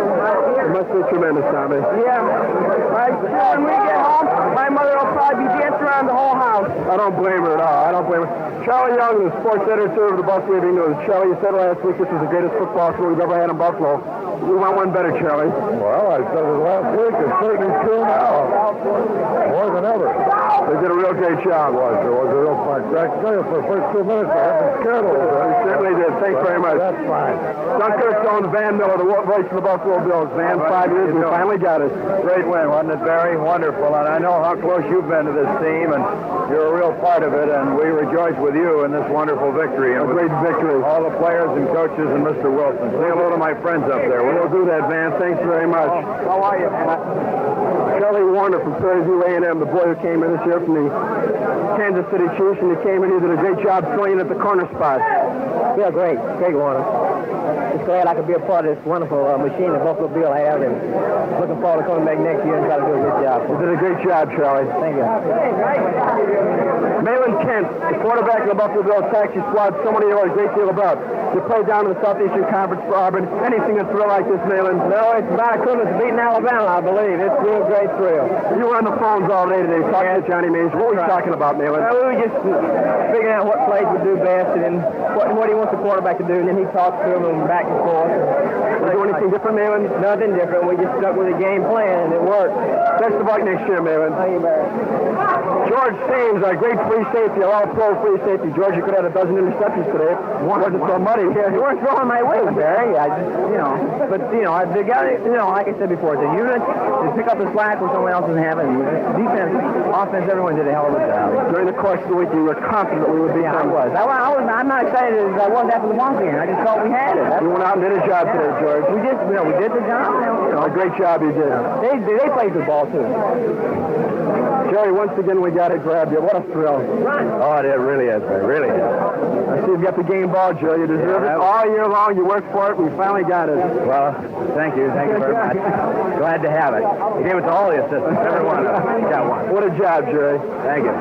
It must be tremendous, Tommy. Yeah. When we get home, my mother will probably be dancing around the whole house. I don't blame her at all. I don't blame her. Charlie Young, the sports editor of the Buffalo Evening News. Charlie, you said last week this was the greatest football show we've ever had in Buffalo. We want one better, Charlie. Well, I said it last week. It's certainly true now. More than ever. They did a real great job. It was a real fun. I tell you, for the first 2 minutes, I had been scared a little bit. They certainly did. Thanks very much. That's fine. John Kirkstone, Van Miller, the voice of the Buffalo Bills. Van, 5 years, we finally got it. Great win, wasn't it, Barry? Wonderful. And I know how close you've been to this team, and you're a real part of it, and we rejoice with you in this wonderful victory. A great victory. All the players and coaches and Mr. Wilson. Say hello to my friends up there. We'll do that, Van. Thanks very much. How are you, man? Charlie Warner from Prairie View A&M, the boy who came in this year from the Kansas City Chiefs, and he came in, he did a great job filling in at the corner spot. Yeah, great, Warner. Just glad I could be a part of this wonderful machine that Buffalo Bill has, and looking forward to coming back next year and try to do a good job. You did a great job, Charlie. Thank you. Malin Kent, the quarterback of the Buffalo Bills taxi squad, someone you know a great deal about. You played down in the Southeastern Conference for Auburn. Anything a thrill like this, Malin? No, it's about equivalent to beating Alabama, I believe. It's a real great thrill. You were on the phones all day today talking to Johnny Mays. What were you talking about, Malin? Well, we were just figuring out what plays would do best, and then what he wants the quarterback to do, and then he talks to him and back and forth. Did you do anything different, Malin? Nothing different. We just stuck with the game plan, and it worked. Best of luck next year, Malin. Thank you, Barry. George Sames, our great free safety, a all-pro free safety. George, you could have had a dozen interceptions today. Wasn't so muddy. You weren't throwing my way, Barry. I just, the guy, like I said before, the unit, they pick up the slack when someone else isn't having it. Defense, offense, everyone did a hell of a job. During the course of the week, you were confident we would be. Yeah, I was. I'm not excited as I was after the ball game. I just thought we had it. You went out and did a job today, George. We did the job. A great job you did. They played good ball too. Jerry, once again, we got it grabbed you. What a thrill. Oh, it really is, man. Really is. I see you've got the game ball, Jerry. You deserve it all year long. You worked for it. We finally got it. Well, thank you. Thank you very much. Glad to have it. He gave it to all the assistants. Every one of them. He got one. What a job, Jerry. Thank you.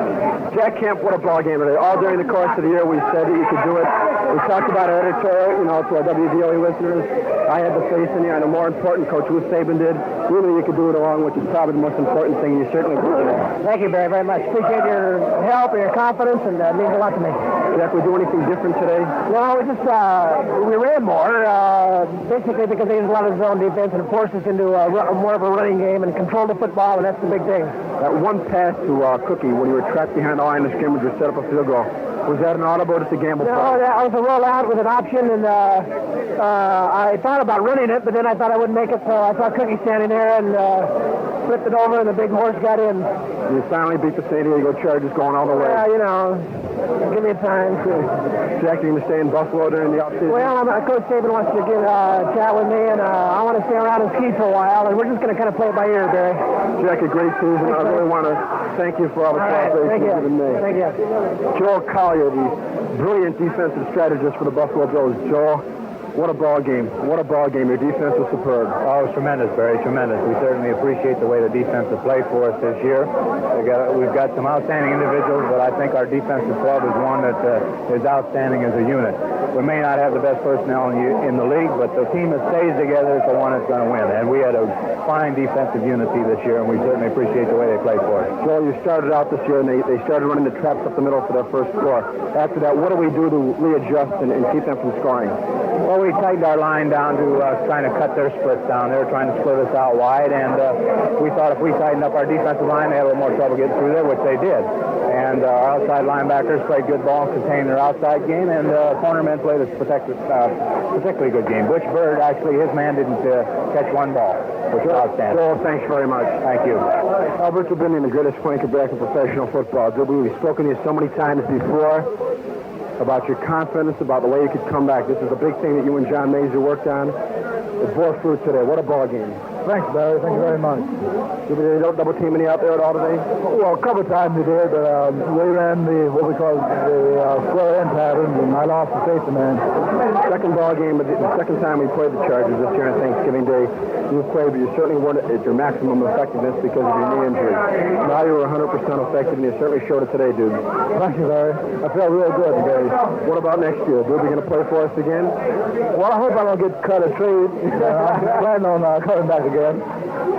Jack Kemp, what a ball game today. All during the course of the year, we said that you could do it. We talked about it editorial, to our WDOE listeners. I had the faith in you, and a more important coach, Lou Saban did. You knew you could do it along, which is probably the most important thing. You certainly did it. Thank you, Barry, very much. Appreciate your help and your confidence, and it means a lot to me. Jack, we do anything different today? No, we just we ran more, basically because they used a lot of zone defense and forced us into more of a running game and control the football, and that's the big thing. That one pass to Cookie when you were trapped behind the line of scrimmage or set up a field goal. Was that an audible or just a gamble? No, that was a rollout with an option, and I thought about running it, but then I thought I wouldn't make it, so I saw Cookie standing there and flipped it over, and the big horse got in. You finally beat the San Diego Chargers going all the way. Yeah, give me time to. Jack, you're going to stay in Buffalo during the offseason? Well, Coach Saban wants to chat with me, and I want to stay around and ski for a while, and we're just going to kind of play it by ear, Barry. Jack, a great season. I really want to thank you for all the cooperation you've given me. Thank you. Joel Collier, the brilliant defensive strategist for the Buffalo Bills. Joel, what a ball game. What a ball game. Your defense was superb. Oh, it was tremendous, Barry, tremendous. We certainly appreciate the way the defense has played for us this year. We've got some outstanding individuals, but I think our defensive club is one that is outstanding as a unit. We may not have the best personnel in the league, but the team that stays together is the one that's going to win. And we had a fine defensive unity this year, and we certainly appreciate the way they played for us. Joel, you started out this year, and they started running the traps up the middle for their first score. After that, what do we do to readjust and keep them from scoring? Well, we tightened our line down to trying to cut their splits down. They were trying to split us out wide, and we thought if we tightened up our defensive line, they had a little more trouble getting through there, which they did. And our outside linebackers played good ball and contained their outside game, and cornermen played a particularly good game. Butch Bird, actually, his man didn't catch one ball, which was outstanding. Joel, thanks very much. Thank you. Albert Sabinian, the greatest flanker back in professional football. We've spoken to you so many times before about your confidence, about the way you could come back. This is a big thing that you and John Mazer worked on. It bore fruit today. What a ball game. Thanks, Barry. Thank you very much. Did they double team any out there at all today? Well, a couple of times they did, but they ran what we call the square end pattern, and I lost the safety man. Second ball game, but the second time we played the Chargers this year on Thanksgiving Day. You played, but you certainly weren't at your maximum effectiveness because of your knee injury. Now you were 100% effective, and you certainly showed it today, dude. Thank you, Barry. I felt real good today. What about next year? Are we going to play for us again? Well, I hope I don't get cut or trade. I'm planning on coming back again.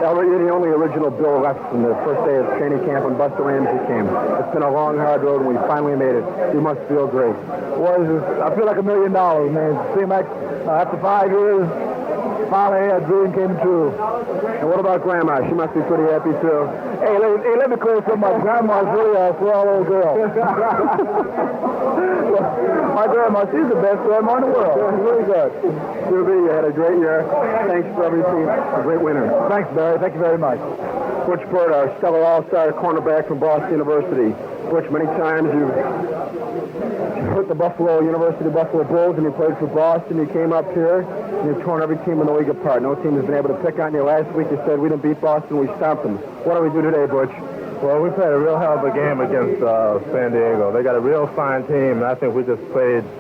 Albert, you're the only original Bill left from the first day of training camp when Buster Ramsey came. It's been a long, hard road, and we finally made it. You must feel great. Well, I feel like $1 million, man. It seemed like after 5 years, finally a dream came true. And what about Grandma? She must be pretty happy, too. Hey, let me call you something. My grandma's really a swell old girl. My grandma, she's the best grandma in the world. She's really good. Ruby, you had a great year. Thanks for everything. A great winner. Thanks, Barry. Thank you very much. Butch Bird, our stellar all-star cornerback from Boston University. Butch, many times you've hurt the University of Buffalo Bulls, and you played for Boston. You came up here, and you've torn every team in the league apart. No team has been able to pick on you. Last week you said, we didn't beat Boston, we stomped them. What do we do today, Butch? Well, we played a real hell of a game against San Diego. They got a real fine team, and I think we just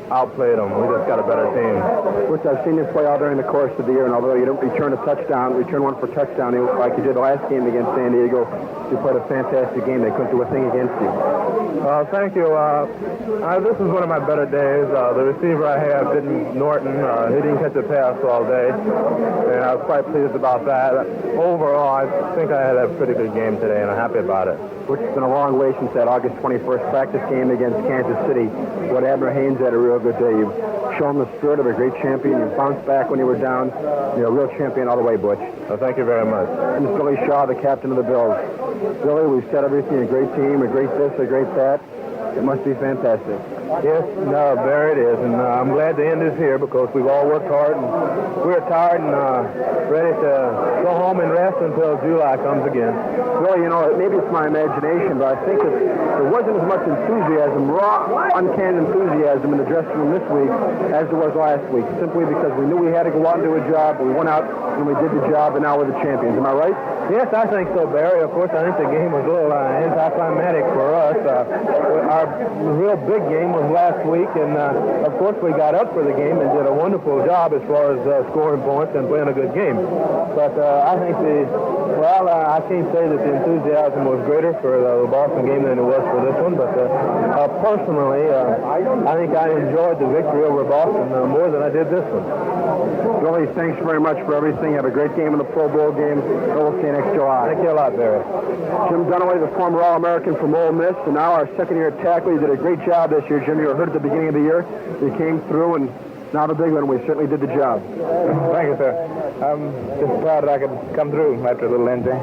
outplayed them. We just got a better team. Which I've seen you play all during the course of the year, and although you didn't return one for touchdown, like you did last game against San Diego, you played a fantastic game. They couldn't do a thing against you. Thank you. This is one of my better days. The receiver I have, Norton, he didn't catch a pass all day, and I was quite pleased about that. Overall, I think I had a pretty good game today, and I'm happy about it. Which has been a long way since that August 21st practice game against Kansas City. What Abner Haynes had a real good day. You've shown the spirit of a great champion. You bounced back when you were down. You're a real champion all the way, Butch. Well, thank you very much. And it's Billy Shaw, the captain of the Bills. Billy, we've said everything. A great team, a great this, a great that. It must be fantastic. Yes, no, there it is. And I'm glad the end is here because we've all worked hard, and we're tired and ready to go home and rest until July comes again. Well, maybe it's my imagination, but I think that there wasn't as much enthusiasm, raw, uncanny enthusiasm in the dressing room this week as there was last week, simply because we knew we had to go out and do a job. We went out and we did the job, and now we're the champions. Am I right? Yes, I think so, Barry. Of course, I think the game was a little anticlimactic for us. Our real big game was last week, and of course we got up for the game and did a wonderful job as far as scoring points and playing a good game. But I think I can't say that the enthusiasm was greater for the Boston game than it was for this one, but personally, I think I enjoyed the victory over Boston more than I did this one. Billy, thanks very much for everything. Have a great game in the Pro Bowl game. We'll see you next July. Thank you a lot, Barry. Jim Dunaway, the former All-American from Ole Miss, and now our second-year tackle. You did a great job this year, Jim. You were hurt at the beginning of the year. You came through, and now the big one. We certainly did the job. Thank you, sir. I'm just proud that I could come through after a little injury.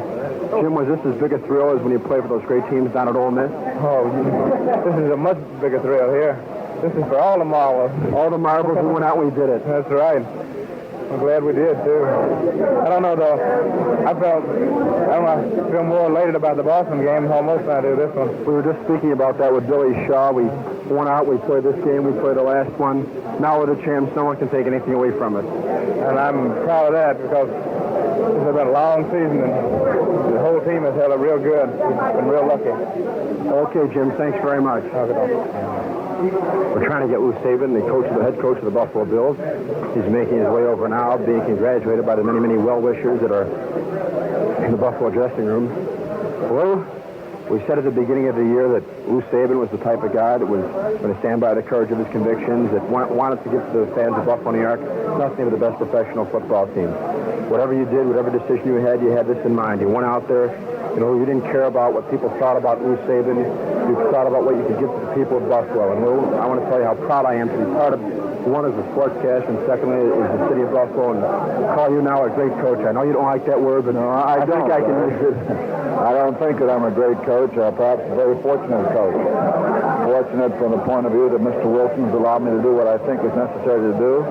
Jim, was this as big a thrill as when you played for those great teams down at Ole Miss? Oh, this is a much bigger thrill here. This is for all the marbles. All the marbles. We went out and we did it. That's right. I'm glad we did, too. I don't know, though. I feel more elated about the Boston game almost than I do this one. We were just speaking about that with Billy Shaw. We went out, we played this game, we played the last one. Now we're the champs. No one can take anything away from us. And I'm proud of that because this has been a long season, and the whole team has held it real good. We've been real lucky. Okay, Jim, thanks very much. We're trying to get Lou Saban, the head coach of the Buffalo Bills. He's making his way over now, being congratulated by the many, many well-wishers that are in the Buffalo dressing room. Lou, we said at the beginning of the year that Lou Saban was the type of guy that was going to stand by the courage of his convictions, that wanted to give to the fans of Buffalo, New York, nothing but the best professional football team. Whatever you did, whatever decision you had this in mind. You went out there. You didn't care about what people thought about Lou Saban. You thought about what you could give to the people of Buffalo. And Lou, I want to tell you how proud I am to be part of, one, as a sportscaster, and secondly, is the city of Buffalo, and call you now a great coach. I know you don't like that word, but no, I think I can use it. I don't think that I'm a great coach. Perhaps a very fortunate coach. Fortunate from the point of view that Mr. Wilson's allowed me to do what I think is necessary to do.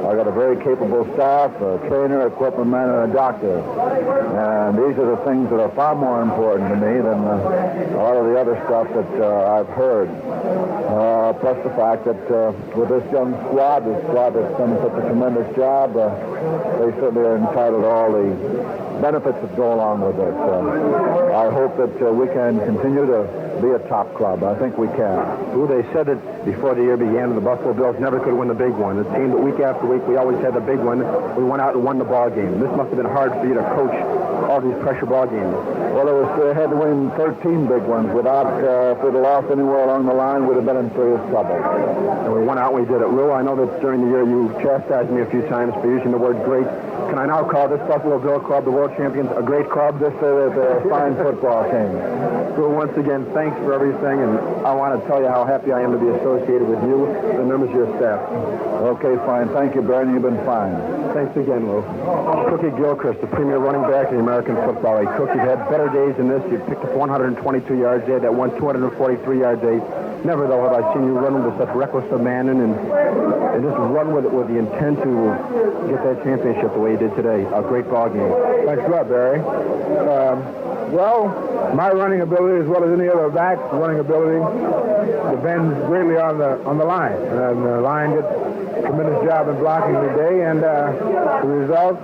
I got a very capable staff, a trainer, equipment man, and a doctor. And these are the things that are far more important to me than a lot of the other stuff that I've heard. Plus the fact that with this young squad, this squad that's done such a tremendous job, they certainly are entitled to all the benefits that go along with it. I hope that we can continue to be a top club. I think we can. Well, they said that before the year began, the Buffalo Bills never could win the big one. It seemed that week after week, we always had the big one. We went out and won the ball game. This must have been hard for you to coach all these pressure ball games. Well, they had to win 13 big ones. Without, if we'd have lost anywhere along the line, we'd have been in serious trouble. And we went out out when we did it. Lou, I know that during the year you chastised me a few times for using the word great. Can I now call this Buffalo Bill Club, the world champions, a great club? Just so that they're a fine football team. Lou, once again, thanks for everything, and I want to tell you how happy I am to be associated with you and the members of your staff. Okay, fine. Thank you, Barry. You've been fine. Thanks again, Lou. Cookie Gilchrist, the premier running back in the American Football League. Cook, you've had better days than this. You picked up 122 yards there. That won 243 yards there. Never, though, have I seen you run with such reckless abandon and just run with it with the intent to get that championship the way you did today. A great ball game. Thanks a lot, Barry. Well, my running ability, as well as any other back's running ability, depends greatly on the line. And the line did a tremendous job in blocking today, and the result,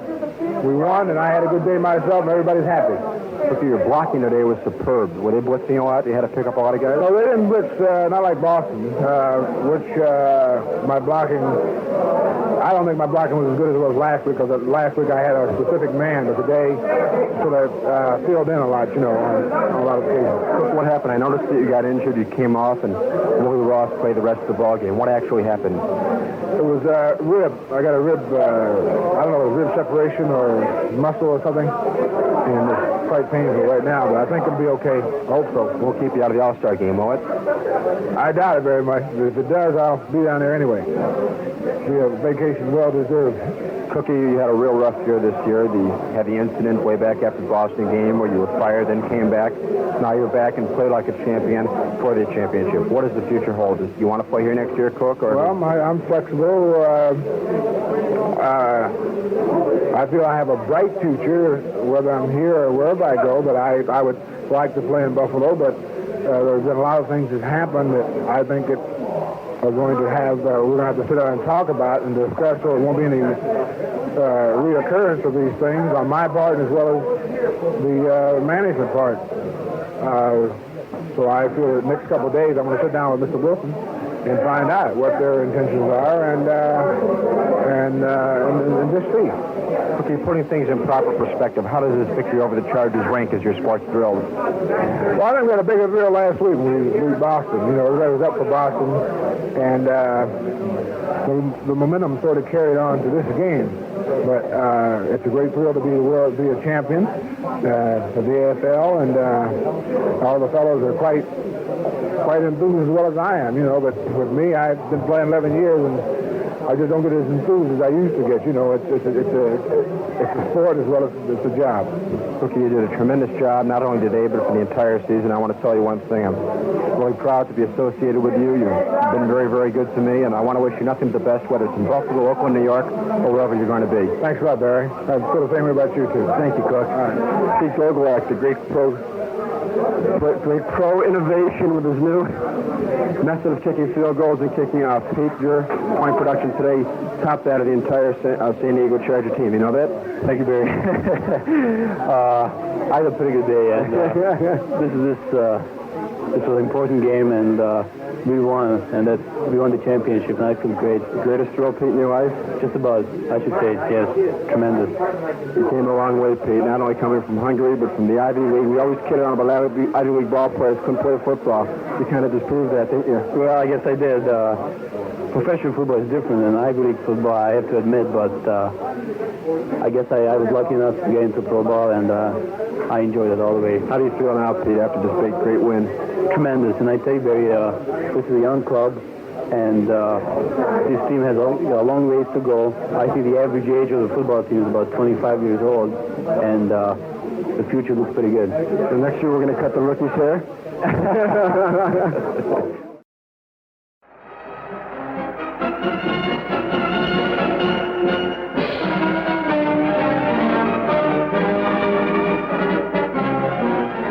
we won, and I had a good day myself, and everybody's happy. Look, your blocking today was superb. Were they blitzing a lot? You had to pick up a lot of guys? No, they didn't blitz, not like Boston, which my blocking, I don't think my blocking was as good as it was last week, because last week I had a specific man, but today sort of filled in a lot, on a lot of occasions. Look, what happened? I noticed that you got injured, you came off, and Willie Ross played the rest of the ball game. What actually happened? It was rib. I got a rib, I don't know, rib separation or muscle or something, and it's quite painful right now, but I think it'll be okay. I hope so. We'll keep you out of the All-Star game, will it? I doubt it very much, but if it does, I'll be down there anyway. It'll be a vacation well-deserved. Cookie, you had a real rough year this year. You had the incident way back after the Boston game where you were fired, then came back. Now you're back and played like a champion for the championship. What does the future hold? Do you want to play here next year, Cook? Or well, I'm flexible. I feel I have a bright future, whether I'm here or wherever I go, but I would like to play in Buffalo, but there's been a lot of things that happened that I think that are going to have, we're going to have to sit down and talk about and discuss, so it won't be any reoccurrence of these things on my part as well as the management part. So I feel that the next couple of days I'm going to sit down with Mr. Wilson and find out what their intentions are and just see. Okay, putting things in proper perspective, how does this victory over the Chargers rank as your sports thrill? Well, I think we had a bigger thrill last week when we beat Boston. Everybody was up for Boston, and the momentum sort of carried on to this game. But it's a great thrill to be a champion of the AFL, and all the fellows are quite enthused as well as I am. But with me, I've been playing 11 years, and I just don't get as enthused as I used to get. It's a sport as well as it's a job. Cookie, you did a tremendous job, not only today, but for the entire season. I want to tell you one thing. I'm really proud to be associated with you. You've been very, very good to me, and I want to wish you nothing but the best, whether it's in Buffalo, Oakland, New York, or wherever you're going to be. Thanks a lot, Barry. I feel the same way about you, too. Thank you, Cook. All right. Pete Gogolak, the great pro innovation with his new method of kicking field goals and kicking off. Pete, your point production today topped that of the entire San Diego Charger team. You know that? Thank you, Barry. I had a pretty good day, and this was an important game, and we won, and we won the championship, and I feel great. Greatest thrill, Pete, in your life? Just about, I should say, yes, tremendous. You came a long way, Pete, not only coming from Hungary, but from the Ivy League. We always kid on about Ivy League ball players couldn't play football. You kind of disproved that, didn't you? Well, I guess I did. Professional football is different than Ivy League football, I have to admit, but I guess I was lucky enough to get into pro ball, and I enjoyed it all the way. How do you feel now, Pete, after this great win? Tremendous, and I tell you, Barry, this is a young club, and this team has a long ways to go. I see the average age of the football team is about 25 years old, and the future looks pretty good. So next year we're going to cut the rookies' hair?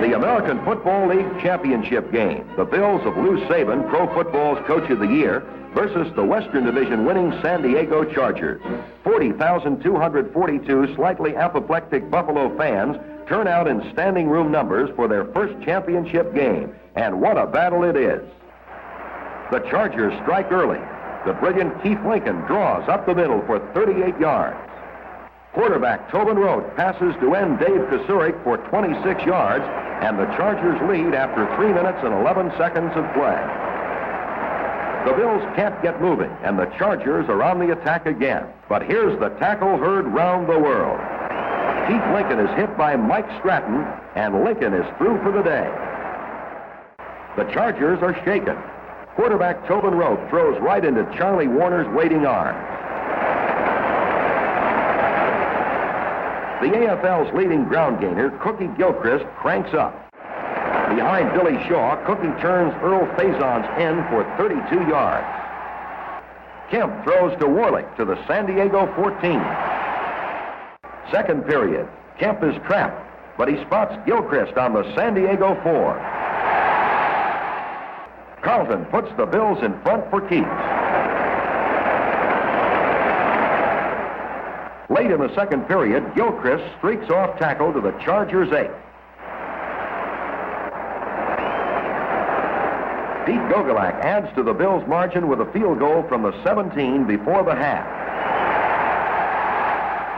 The American Football League Championship game. The Bills of Lou Saban, Pro Football's Coach of the Year, versus the Western Division winning San Diego Chargers. 40,242 slightly apoplectic Buffalo fans turn out in standing room numbers for their first championship game. And what a battle it is. The Chargers strike early. The brilliant Keith Lincoln draws up the middle for 38 yards. Quarterback Tobin Rote passes to end Dave Kasurik for 26 yards, and the Chargers lead after 3 minutes and 11 seconds of play. The Bills can't get moving, and the Chargers are on the attack again. But here's the tackle heard round the world. Keith Lincoln is hit by Mike Stratton, and Lincoln is through for the day. The Chargers are shaken. Quarterback Tobin Rote throws right into Charlie Warner's waiting arms. The AFL's leading ground gainer, Cookie Gilchrist, cranks up. Behind Billy Shaw, Cookie turns Earl Faison's end for 32 yards. Kemp throws to Warlick to the San Diego 14. Second period, Kemp is trapped, but he spots Gilchrist on the San Diego 4. Carlton puts the Bills in front for keeps. Late in the second period, Gilchrist streaks off tackle to the Chargers' 8. Pete Gogolak adds to the Bills' margin with a field goal from the 17 before the half.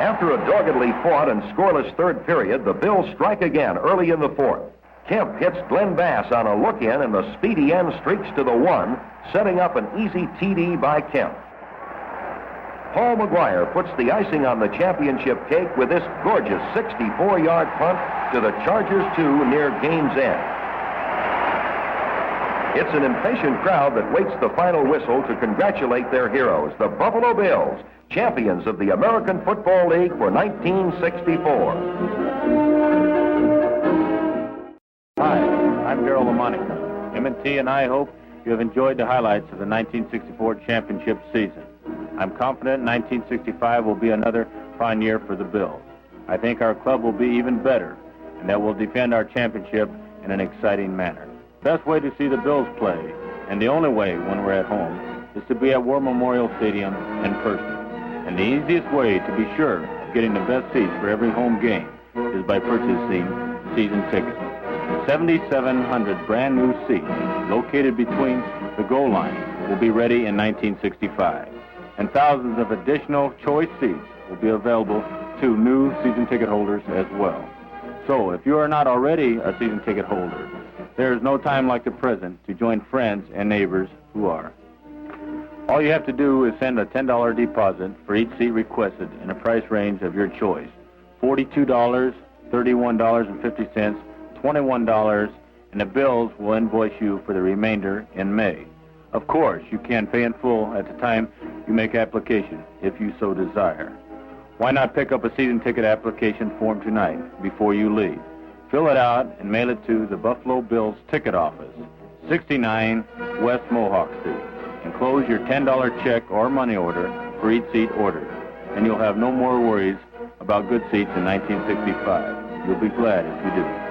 After a doggedly fought and scoreless third period, the Bills strike again early in the fourth. Kemp hits Glenn Bass on a look-in, and the speedy end streaks to the 1, setting up an easy TD by Kemp. Paul McGuire puts the icing on the championship cake with this gorgeous 64-yard punt to the Chargers 2 near game's end. It's an impatient crowd that waits the final whistle to congratulate their heroes, the Buffalo Bills, champions of the American Football League for 1964. Hi, I'm Darryl LaMonica. M&T and I hope you have enjoyed the highlights of the 1964 championship season. I'm confident 1965 will be another fine year for the Bills. I think our club will be even better, and that we'll defend our championship in an exciting manner. Best way to see the Bills play, and the only way when we're at home, is to be at War Memorial Stadium in person. And the easiest way to be sure of getting the best seats for every home game is by purchasing season tickets. 7,700 brand new seats located between the goal line will be ready in 1965. And thousands of additional choice seats will be available to new season ticket holders as well. So if you are not already a season ticket holder, there is no time like the present to join friends and neighbors who are. All you have to do is send a $10 deposit for each seat requested in a price range of your choice. $42, $31.50, $21, and the Bills will invoice you for the remainder in May. Of course, you can pay in full at the time you make application, if you so desire. Why not pick up a season ticket application form tonight before you leave? Fill it out and mail it to the Buffalo Bills Ticket Office, 69 West Mohawk Street. Enclose your $10 check or money order for each seat ordered, and you'll have no more worries about good seats in 1965. You'll be glad if you do.